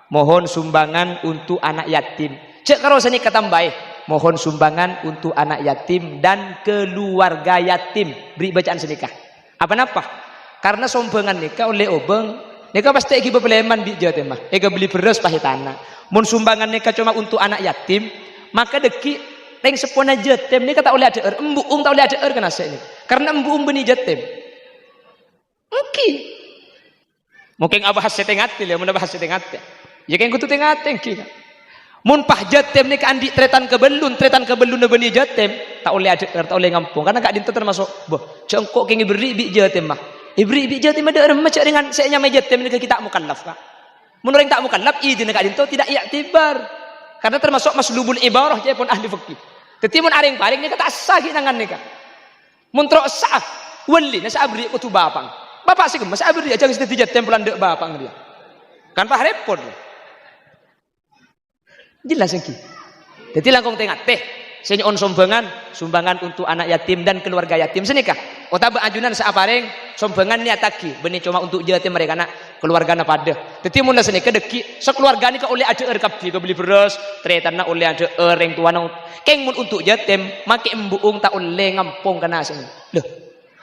mohon sumbangan untuk anak yatim. Cek karo sini ketambai, mohon sumbangan untuk anak yatim dan keluarga yatim. Beri bacaan senikah. Apa napa? Karena sumbangan nikah oleh obeng, nikah pasti egi bebeleman di Jawa Timah. Ega beli beras pahitana. Mun sumbangan nikah cuma untuk anak yatim, maka deki teng sepona jatim nikah tak oleh ada embuung tak oleh ada kena ini. Karena embuung beni jatim. Mungkin. Mungkin abah setengah ya, mun abah setengah. Ya kan kudu tengah tengki. Mun pah jatim nikah andi tretan kebelun beni jatim tak oleh ada tak oleh ngampung. Karena kak dinten termasuk boh cengkok kengi beri bi jatim mah. Ibri jatim ada orang macam dengan saya nyamai jatim nikah kita mukallaf kak. Mun orang tak mukallaf izin kak dinten tidak i'tibar. Karena termasuk maslubul ibarah je pun ahli fikih. Tetapi mun areng paring nikah tak sah nangan nikah. Mun tro sah wali nasa abri kutu bapang. Bapak sih mas abri aja geus jatim pulan dek bapang dia. Kan pah repot. Jelas iki. Jadi langkung tengah teh senyon sumbangan untuk anak yatim dan keluarga yatim senikah. Otak ajunan saapareng sumbangan niataki benih cuma untuk yatim mereka nak keluargana pada. Tetapi mun senikah deki sekeluarga ni ka oleh ada kabeh ka beli beras, tretanna oleh ada reng tuana. Keng mun untuk yatim make embuung tak oleh ngampung kana sini. Loh,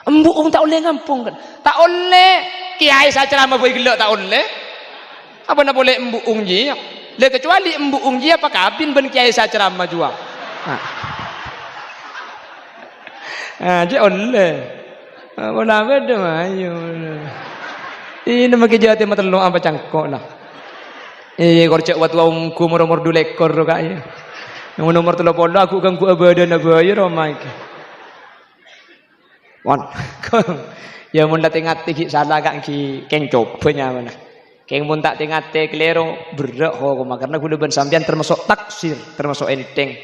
embuung tak oleh ngampung kan. Tak oleh kiai saceramah boy gelok tak oleh. Apa nak boleh embuung je? Le kecuali embuung je apa kabin ben kiai saceramah jua. Aja oleh. Apa nama dia ayo. Ini makai jati mata lu apa cangkok lah. Korcek waktu aku umur 2 ekor kaya. Yang nomor 30 aku ganggu abadan abaya ramai. Wan. Ya mun tak ngati salah kak ki keng cobanya mana. Keng mun tak ngati kelero berak ho karena gula ben sampean termasuk taksir, termasuk enteng.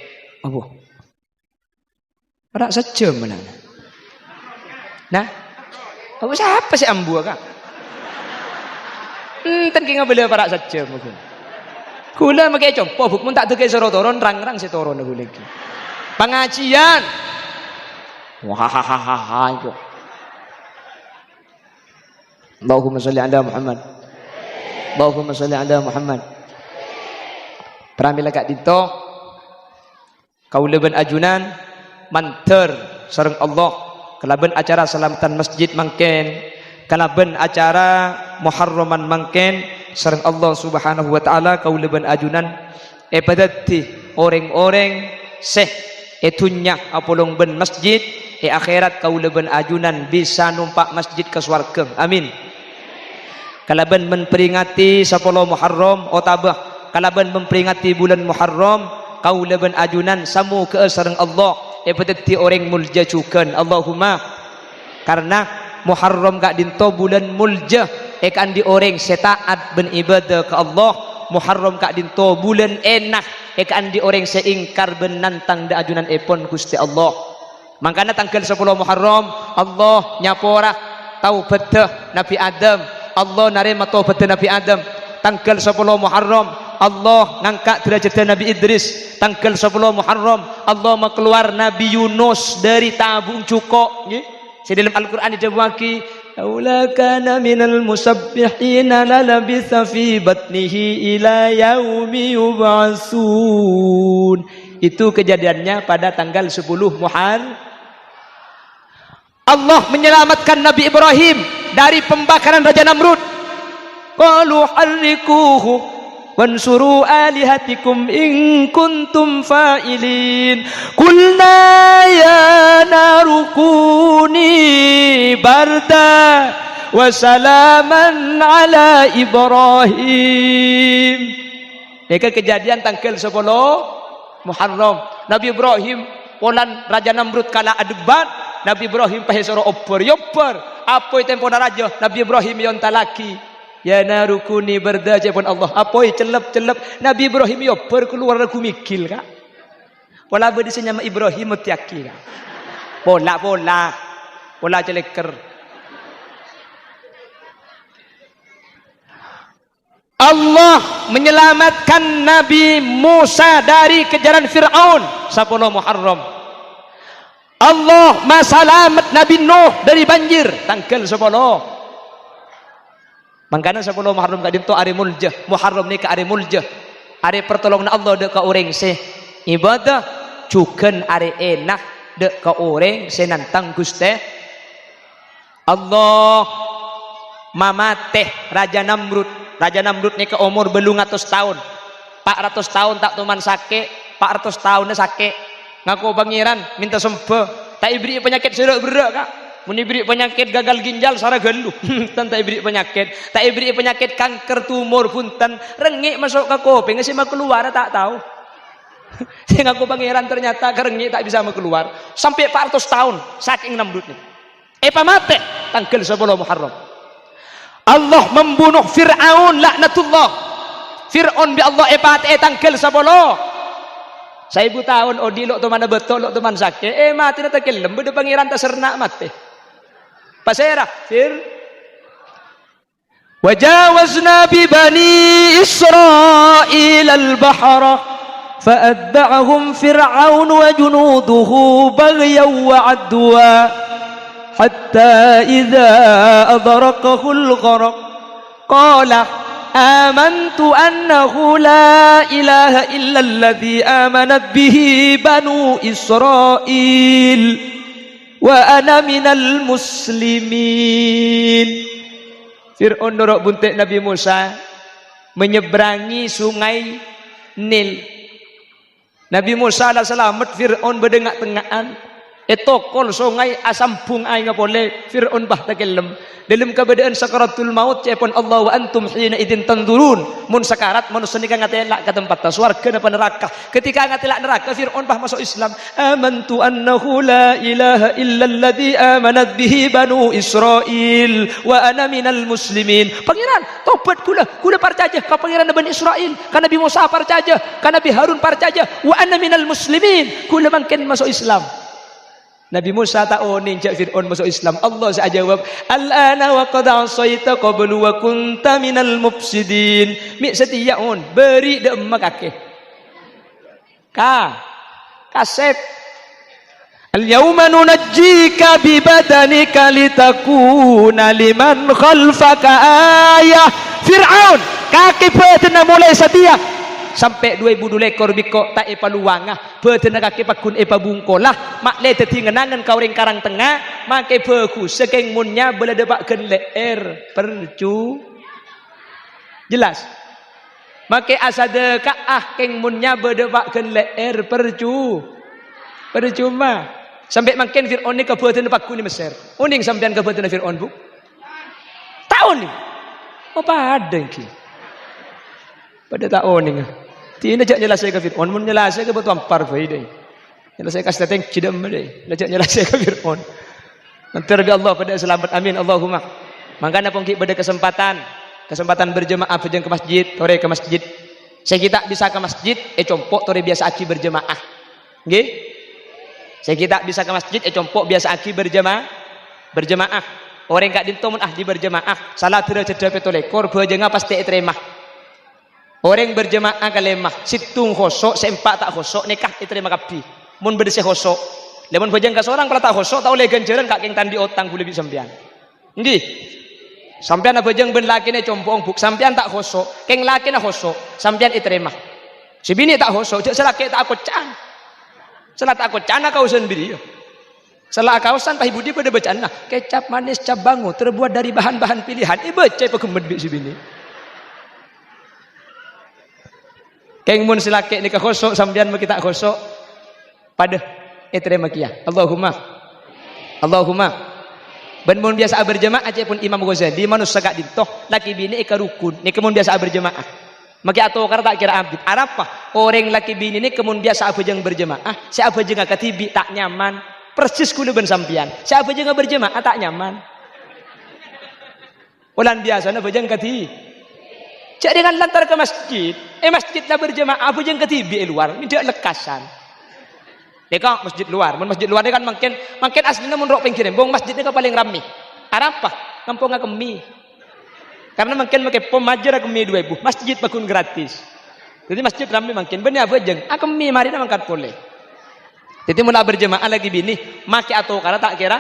Apa? Rak sejam mana? Nah, apa siapa sih ambu kak? Ten keng beli parak sejam mungkin. Kula makai compo, buk mun tak tuke sorotoron rang-rang setoron aku lagi. Pengajian. Wahahaha itu. Allahumma sholli ala Muhammad. Allahumma sholli ala Muhammad. Pramila kak dito kaula ben ajunan manter sareng Allah kalaben acara selamatan masjid mangken kalaben acara muharraman mangken sareng Allah Subhanahu wa taala kaula ben ajunan ebadati orang-orang seh etunya apolong ben masjid akhirat kaula ben ajunan bisa numpak masjid ke swarga amin. Kalaban memperingati 10 Muharram otabah kalaban memperingati bulan Muharram kaula ben ajunan samu ke sareng Allah ebadati orang mulja cukan Allahumma karena Muharram gak dinto bulan mulja kan di orang setaat ben ibadah ke Allah Muharram kak dinto bulan enak kan di orang seingkar ben nantang da ajunan epon Gusti Allah. Makanya tanggal 10 Muharram Allah nyapora taubat Nabi Adam Allah narema taubat Nabi Adam. Tanggal 10 Muharram Allah ngangkat derajat Nabi Idris. Tanggal 10 Muharram Allah mengeluar Nabi Yunus dari tabung cuko. Di dalam Al-Quran dijawaki laula kana minal musabbihin lalabitha fi batnihi ila yaumi yub'atsun. Itu kejadiannya pada tanggal 10 Muharram. Allah menyelamatkan Nabi Ibrahim dari pembakaran Raja Namrud. Qalu harrikuhu wansuru alihatikum in kuntum fa'ilin. Qulna ya narukuni barda wa salaman ala Ibrahim. Ini kejadian tanggal 10 Muharram. Nabi Ibrahim polan Raja Namrud kala adebat. Nabi Ibrahim pahesoro opor yopor apoi tempo raja Nabi Ibrahim yon talaki ya narukuni berdaja pun Allah apoi celep Nabi Ibrahim yopor keluar aku mikil kak pola berdisi nama Ibrahim mutiaki kak pola celeker. Allah menyelamatkan Nabi Musa dari kejaran Fir'aun 10 Muharram. Allah masalamat Nabi Nuh dari banjir tanggal 10. Mangkana 10 Muharram ka dinto ari muljah. Muharram ni ka ari muljah. Ari pertolongan Allah dek ka urang se ibadah jugan ari enak dek ka urang se nantang Gusti Allah. Mamateh Raja Namrud. Raja Namrud ni ke umur belum 100 tahun. 400 tahun tak tuman sakit, 400 tahun sakit. Ngaku pangeran minta sembah. Tak ibri penyakit serak berak kak. Mun ibri penyakit gagal ginjal sara galuh. Tan tak ibri penyakit. Tak ibri penyakit kanker tumor punten rengik masuk ke kuping sih mau keluar tak tahu. Saya ngaku pangeran ternyata kerengik tak bisa mau keluar. Sampai 400 tahun saking Namrud ni. Pamate tanggal 10 Muharram. Allah membunuh Fir'aun laknatullah. Fir'aun bi Allah pate tanggal 10. 1000 tahun odi lok teman betul lok teman sakit mati na takelem bede pangeran tasernak mati pasera wajawazna bi bani Israil al-bahra fa'adba'ahum fir'aun wa junuduhu baghyan wa 'adwa hatta idza adrakahu al-gharq qala amantu annahu la ilaha illa alladhi amanat bihi banu Israil wa ana minal muslimin. Fir'aun dorok buntik Nabi Musa menyeberangi sungai Nil. Nabi Musa dah selamat, Fir'aun berdengak tengahan. Etokol sungai asampung ay nga pole Fir'aun bah takelem dalam keadaan sakaratul maut cepon Allah wa antum hina idin tanzurun mun sakarat manusia ni ngatelak ke tempat swarga napa neraka ketika ngatelak neraka Fir'aun bah masuk Islam amantu annahu la ilaha illa alladhi amanat bihi banu Israil wa ana minal muslimin. Pangeran tobat kula percaya ka pangeran Bani Israil ka Nabi Musa percaya ka Nabi Harun percaya wa ana minal muslimin kula mangken masuk Islam. Nabi Musa tak oning jak Fir'aun masuk Islam. Allah saya jawab, al-ana wa qad asaita qablu wa kunta minal mufsidin. Mik setia on, beri de emak kake. Kasep. Al-yawma nunajjika bi badanika litakuna liman khalfaka ayah. Fir'aun, kaki petena mulai setia. Sampai 2000 lekor biko tak epaluangah betena kaki pakun epabungkolah mak le teti ngenangan kauring karang tengah make beku sekeng munnya bela debakkeun leer percu jelas make asade kaah keng munnya bedebakkeun leer percuma sampai makin Fir'aun ni kabeuteun pakun di Mesir uning sampean kabeuteun Fir'aun bu tahun ni apa ada ki pada tahun ni tidak jak nyelesai ke Fir'aun, mun nyelesai ke betul ampar bayi deh. Nyelesai kasih datang cidam deh. Tidak nyelesai ke Fir'aun. Nanti Rabbi Allah pada selamat amin Allahumma. Makanya pengki pada kesempatan berjemaah berjeng ke masjid, tore ke masjid. Saya kita bisa ke masjid, compok tore biasa aki berjemaah. Nggih? Saya kita bisa ke masjid, compok biasa aki berjemaah. Orang kak dinto mun ahli berjemaah, salat teu cedap petolekor berjemaah pasti terima. Orang berjemaah kalemah situng khosok sempak tak khosok nikah diterima kapi mun bersih khosok lemon bajang ka seorang pala tak khosok tau le ganjaran kak keng tandi otang kule bi sampean nggih sampean bajang ben lakine compong buk sampean tak khosok keng lakine khosok sampean diterima si bini tak khosok jak selake tak kocan salat tak kocan kau sendiri salah kausan pah ibu dia pada bacaan nah kecap manis cap bangu terbuat dari bahan-bahan pilihan baca pakemed bi si bini keng mun silake nikah khosok sampean mah kita khosok pada terima kia Allahumma ben mun biasa berjemaah aja pun Imam Ghazali manusia gak dintoh laki bini eka rukun ni kemun biasa berjemaah maki atau kar tak kira abid arapa orang laki bini ni kemun biasa berjemaah si abajeng katibi tak nyaman persis kula ben sampean si abajeng berjemaah tak nyaman ulan biasa na abajeng katibi cak dengan lantar ke masjid masjid lah berjemaah apa yang ketibi luar ini dia lekasan deka masjid luar masjid luar ni kan makin aslinya menurut pengkirim bong masjidnya kan paling ramai arapa kampung kemi karena makin pemajar kemi 2000 masjid bakun gratis jadi masjid ramai makin benar apa jeng kemi mari na mangkat boleh jadi mula berjemaah lagi bini maki atau karena tak kira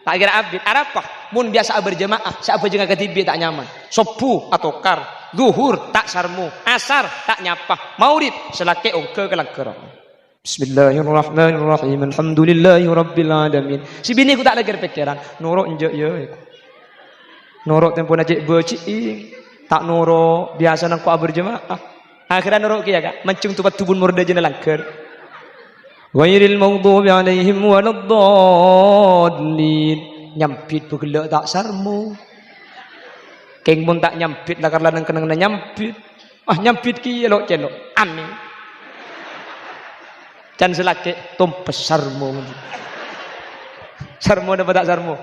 Tak kira abid. Arafah mun biasa berjamaah, siapa jeung katibi tak nyaman. Subuh atokar, zuhur tak sarmu, asar tak nyapah, maulid selake ongke kelangker. Bismillahirrahmanirrahim. Alhamdulillahirabbil alamin. Si bini ku tak lagi pikiran, norok njek ye. Norok tempo najik beci, tak norok biasa nang ku berjamaah. Akhirnya norok kiya kak, mencung tupat tubun murda jeung langker. Ghairil maghdubi alaihim waladdallin. Nyampit begelak tak sarmu. Keng mun tak nyampit lah karena nang kenang nyampit. Ah nyampit ki elok celok. Amin. Can selake tumpes sarmu. Sarmu dapat tak sarmu.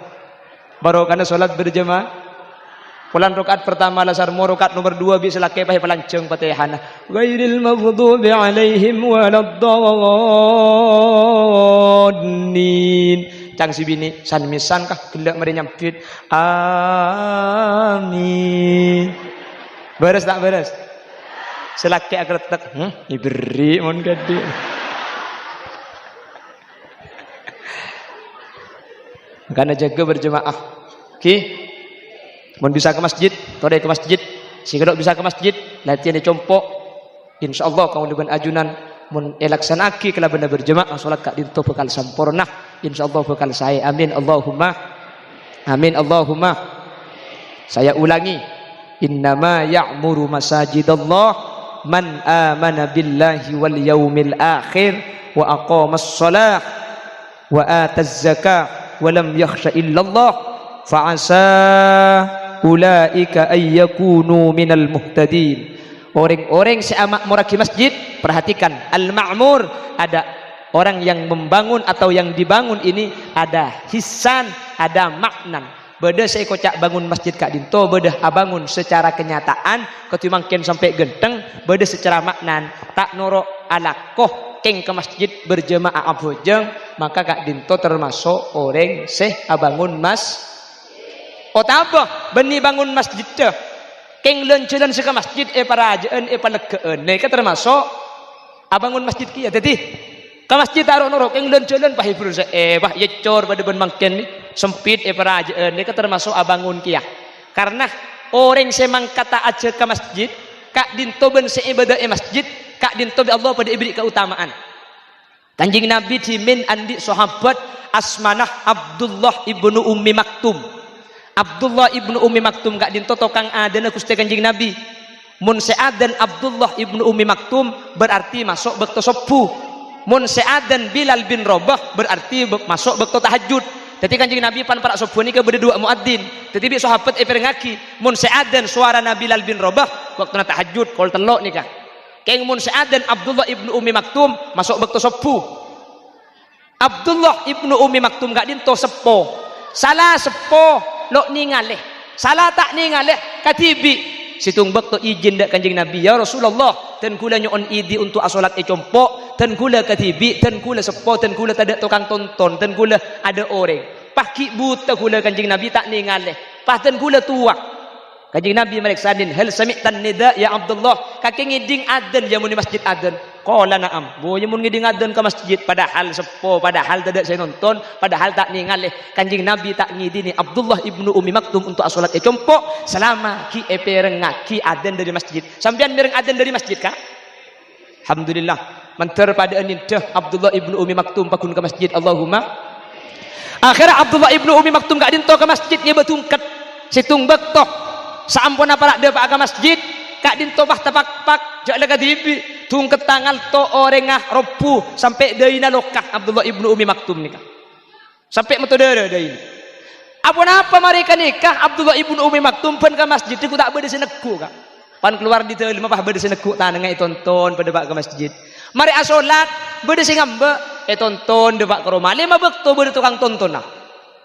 Baru karena salat berjamaah. Pulang rakaat pertama lah sarmu, rakaat nomor 2 bi selake pahe pelanceng Fatihah. Ghairil maghdubi alaihim waladdallin. Cang si bini san misan kah gelak mari nyampit. Amin. Beres tak beres? Selake agretek. Diberi mon gede. Karena jaga berjemaah. Ki mun bisa ke masjid, tore ke masjid. Si kedok bisa ke masjid, latihan di compok. Insyaallah kamu deban ajunan mun elaksanaki kala bener berjemaah salat kak dinto bekal sampurna. Insyaallah bekal saya. Amin Allahumma. Amin Allahumma. Saya ulangi. Innama ya'muru masajidallah man amana billahi wal yaumil akhir wa aqamas shalah wa ataz zakah wa lam yakhsha illallah fa'asa ulaika ayyakunu minal muhtadin. Orang-orang seamakmur di masjid, perhatikan, al-ma'mur, ada orang yang membangun atau yang dibangun ini ada hisan, ada maknan. Beda saya kocak bangun masjid kak dinto, beda abangun secara kenyataan ketimangkin sampai genteng, beda secara maknan. Tak norok alakoh keng ke masjid berjemaah abojeng, maka kak dinto termasuk orang seh abangun mas. Oh tabah beni bangun masjid dah. Keng lencelan seka masjid parajaan palegaan. Mereka termasuk abangun masjid kia. Jadi ke masjid taruh norok keng lencelan pah hibur bah yecor pada ben mangken sempit parajaan. Mereka termasuk abangun kia. Karena orang semang kata aja ke masjid, kak dinto ben seibadah masjid, kak dinto bi Allah pada ibri keutamaan. Kanjing Nabi dimin andi sahabat asmanah Abdullah ibnu Ummi Maktum. Abdullah ibnu Ummi Maktum gak dinto tokang adana Gusti Kanjeng Nabi. Mun seadan Abdullah ibnu Ummi Maktum berarti masuk bekto subuh. Mun seadan Bilal bin Rabah berarti masuk bekto tahajud. Jadi Kanjeng Nabi pan para subuh ni ke berdua muadzin. Jadi bi sahabat ngaki mun seadan suara Nabi Bilal bin Rabah waktu tahajud kol telok nikah. Keng mun seadan Abdullah ibnu Ummi Maktum masuk bekto subuh. Abdullah ibnu Ummi Maktum gak dinto sepo. Salah sepo lo ningaleh, salah tak ningaleh katibi situng bakto izin dak Kanjeng Nabi ya Rasulullah dan kula nyon idi untuk asolat compok dan kula katibi dan kula sepo dan kula tak ada tukang tonton dan kula ada orang paki buta kula Kanjeng Nabi tak ningaleh pah dan kula tua Kanjeng Nabi meriksanin hal sami'tan nida ya Abdullah kaki ngiding adan jamun di masjid adan qala na'am boy mun ngiding adan ke masjid padahal sepo padahal tidak saya nonton padahal tak ningaleh Kanjeng Nabi tak ngidini Abdullah ibnu Ummi Maktum untuk asolat compok selama ki perengaki adan dari masjid sampean mereng adan dari masjid kak alhamdulillah menter pada anidah Abdullah ibnu Ummi Maktum pakun ke masjid Allahumma akhirnya Abdullah ibnu Ummi Maktum gak dinto ke masjid nya betungket situng bektoh sampun apa rak depak ke masjid kak dinto bah tapak-pak jak lega dibi tung ketangal to orengah ropu sampai deuna lokah Abdullah ibnu Ummi Maktum nikah sampai metode deui apa mereka nikah Abdullah ibnu Ummi Maktum pan ke masjid ku tak bede senegu kak pan keluar di teu lima pah bede senegu tanengai tonton pada bak ke masjid mari asolat bede sing ngambek tonton debak ke rumah lima bekto bede tukang tonton nah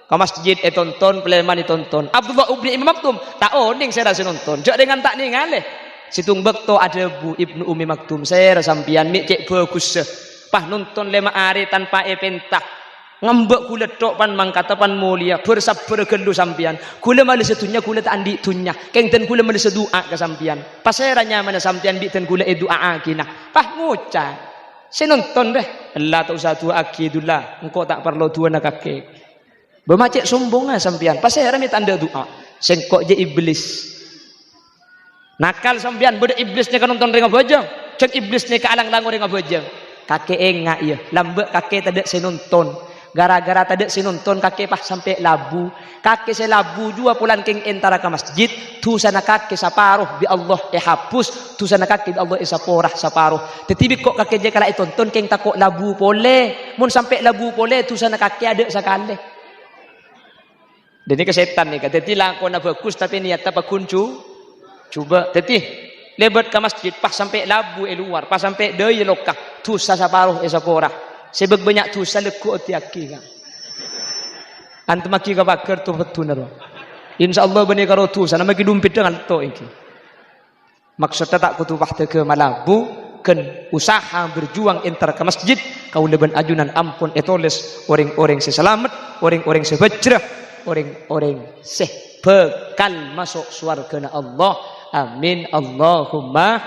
ke masjid tonton pleman ditonton Abdullah ibnu Ummi Maktum tak oning saya rasa nonton jak dengan tak ningaleh situng bekto ada bu ibnu Ummi Maktum saya sampian mik cek bagus pah nonton lema are tanpa pentah ngembek kula tok pan mangkata pan mulia bersabar gelu sampian kula male sedunya kula tak andi dunya keng den kula male sedua ke sampian paseranya mana sampian bi den kula doa akina pah nguca saya nonton deh Allah tak usah dua akidullah engkau tak perlu dua nak kakek Bemacik sombongnya sampean. Pas saya rame tanda doa. Sengkok je iblis. Nakal sampean beda iblisnya kan nonton ring bojong. Cek iblisnya ke alang-langu ring bojong. Kakek enggak ya. Lambe kakek tidak senonton. Gara-gara tadi si nonton kakek pas sampai labu, kakek saya labu juga pulang keng entara ke masjid, tu sana kakek saparuh bi Allah hapus, tu sana kakek bi Allah saporah saparuh. Tetapi kok kakek je kalau tonton keng takut labu pole, mun sampai labu pole tu sana kakek ada sekali. Dan ini kesetan nih, kata tilang kau nak bagus tapi niat apa kuncu, coba, teti lebat ke masjid pas sampai labu luar, pas sampai daya lokah, tu sana saparuh saporah. Sebab banyak tu salku otiaki kan. Antum maki ka bakar tu betunar. Insyaallah bani karo tu sana maki dumpit dengan to iki. Maksudnya tak kutu wahda ke malabu ken usaha berjuang entar ke masjid kau leben ajunan ampun etoles orang-orang seselamat, orang-orang sebejrah, orang-orang seh bekal masuk surga Allah. Amin Allahumma.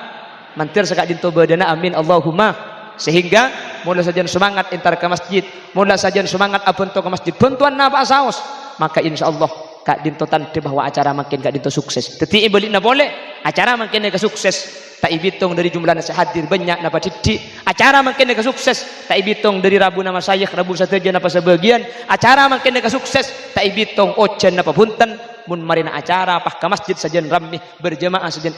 Mantir sekak dinto badana amin Allahumma. Sehingga mula saja semangat entar ke masjid, mula saja semangat abonto ke masjid, bantuan napa saos, maka insyaallah kak dinto tante bahwa acara makin kak dinto sukses. Teti balik na boleh, acara makin ke sukses. Tak ibitung dari jumlah nasi hadir banyak napa didik, acara makin ke sukses. Tak ibitung dari rabu nama saya, rabu sateja napa sebagian, acara makin ke sukses. Tak ibitung ojen napa bunten. Mun marina acara pah ke masjid sajen ramih berjamaah sajen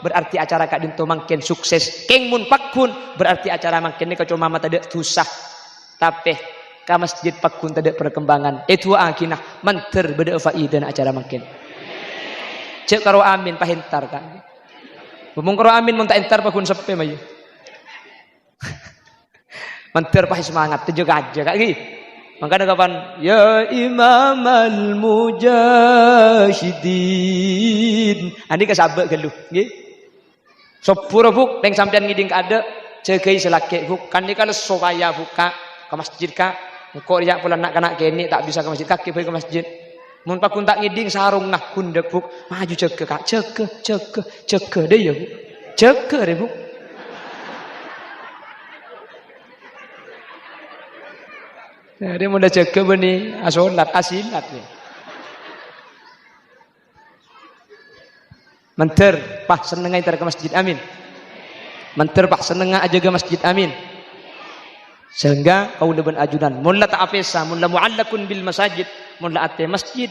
berarti acara kak dinto makin sukses. Keng mun pakun berarti acara makin ke cuma mata dek susah. Tapi ke masjid pakun tidak perkembangan. Itu akinah manter beda faidan acara makin. Cek karo amin pahentar kan. Bumung karo amin mun tak entar pakun sepe mayu. Manter pah semangat tujuh aja kak gi. Makanya kapan ya Imam al-Mujahidin. Andi kasabek geluh, nggih. Sopura buk teng sampean ngiding ada cegai selake buk. Kan ni kalau supaya buka ke masjid ka. Engko riak pula nak kanak kene tak bisa ke masjid kaki pergi ke masjid. Mun pakun tak ngiding sarung nah kundek buk. Maju ceke kak, ceke deh ya buk. Ceke deh buk. Nah, dia mula jaga bani asolat asilat ni. Menter pah senengai tar ke masjid amin. Menter pah senenga aja ke masjid amin. Sehingga kau leben ajudan. Mula tak apesa, mula muallakun bil masajid, mula ate masjid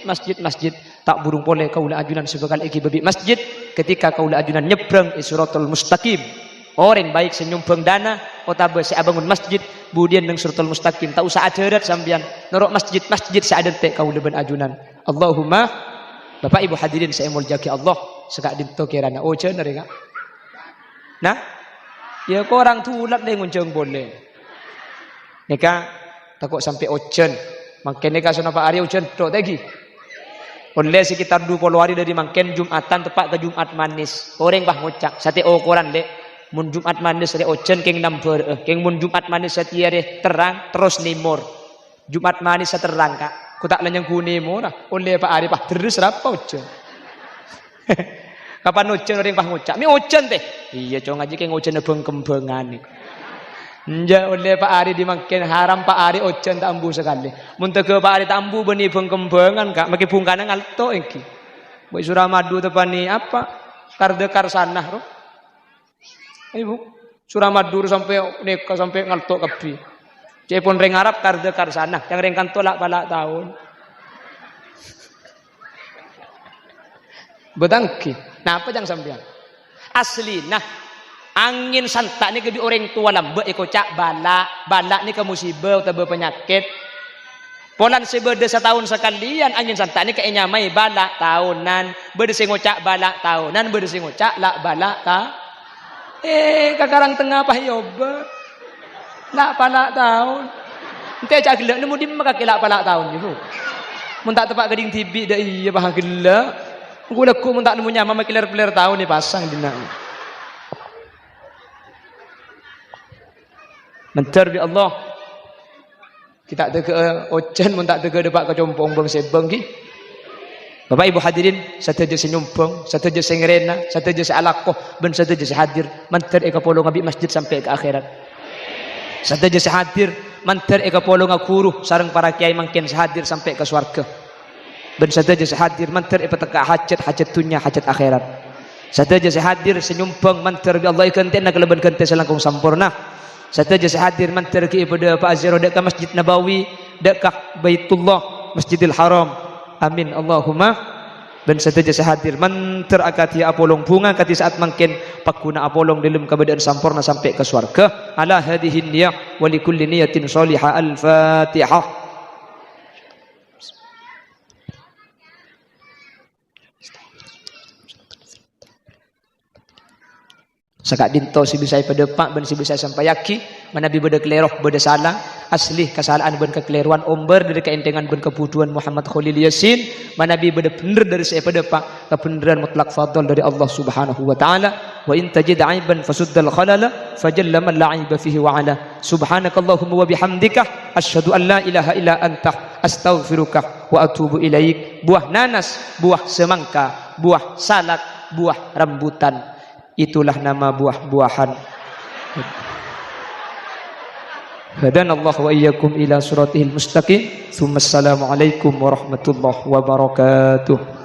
tak burung pole kau la ajudan sebagai iki babi masjid ketika kau la ajudan nyebrang siratal mustaqim. Orang baik senyumbang dana, otabe saya bangun masjid, kemudian nang suratul mustaqim, tak usah ajarat sambian, norok masjid seadat te kau leben ajunan. Allahumma, Bapak Ibu hadirin saya muljaki Allah, sekak dinto kirana ojen dari kak. Nah, ya kau orang tulat deh ngunceng boleh. Nika takut sampai ojen, makin nika sana Pak Arya ojen tok lagi. Oleh sekitar 20 hari dari makin Jumatan tepat ke Jumat manis, orang bah ngucak, sate ukuran dek. Mun Jumat manis re ojen keng number keng mun Jumat manis setiare terang terus nimur. Jumat manis terang kak. Ku tak lenyang kunimur oleh Pak Arif terus rapa ojen. Kapan ojen orang pah ngucap? Mi ojen teh. Iya cong aja keng ojen nebeng kembangan. Nja oleh Pak Ari dimakin haram Pak Ari ojen tak ambu sekali. Mun tege Pak Ari tak ambu beni beng kembangan kak. Maki bungkana ngalto iki. Boy Suramadu tepani apa? Kardekar sanah roh. Ibu Suramadur sampai neka sampai ngaltok kapi. Cepon reng Arab kardekar sana, yang reng kantolak balak tahun. Betangki. Nah apa yang sampean? Asli nah angin santak ni kebi orang tua lambe eko cak balak ni ke musibah atau penyakit. Polan sebeda setahun sekalian angin santak ni ke nyamai balak tahunan, beda ngocak balak tahunan, beda ngocak lak balak ta. Kakarang tengah pah yoba. Lak palak tahun. Ente cak gelak nemu di maka kelak palak tahun gitu. Mun tak tepak gading tibi dah iya pah gelak. Ku leku mun tak nemu nyama makiler-kiler tahun ni pasang dina. Mentar bi Allah. Kita tege ojen mun tak tege depak ke compong bang sebeng ki. Bapak Ibu hadirin, satu je senyumpang, satu je sengrena, satu je sealakoh, ben satu je sehadir, manter eka polo ngabi masjid sampai ke akhirat. Satu je sehadir, mantar eka polong akuru sareng para kiai mangkin sehadir sampai ke swarga. Ben sadaja sehadir mantar e peteka hajat dunya hajat akhirat. Sadaja sehadir senyumbang mantar bi Allah ikan tena keleban kente selangkung sampurna. Sadaja sehadir mantar ki pada Pak Azhar dak Masjid Nabawi dak Baitullah Masjidil Haram. Amin Allahumma. Ben sadaja sehadir mantar akati apolong bunga kati saat mangkin pakuna apolong dalam keadaan sampurna sampai ke swarga. Ala hadhihi niyah wa likulli niyatin shalihah. Al-Fatihah. Sakak dinto si bisa pada pak ben si bisa sampai yaki manabi beda keleroh beda salah asli kesalahan ben kekeliruan omber dari keentengan ben kebutuhan Muhammad Khalil Yasin manabi beda bener dari saya pada pak kebenaran mutlak fadl dari Allah Subhanahu wa taala wa in tajid aiban fasuddal khalala fajalla man la aiba fihi wa ala subhanakallahumma wa bihamdika asyhadu an la ilaha illa anta astaghfiruka wa atubu ilaik. Buah nanas, buah semangka, buah salak, buah rambutan, itulah nama buah-buahan. Hadanallahu wa iyyakum ila siratihil mustaqim. Assalamualaikum warahmatullahi wabarakatuh.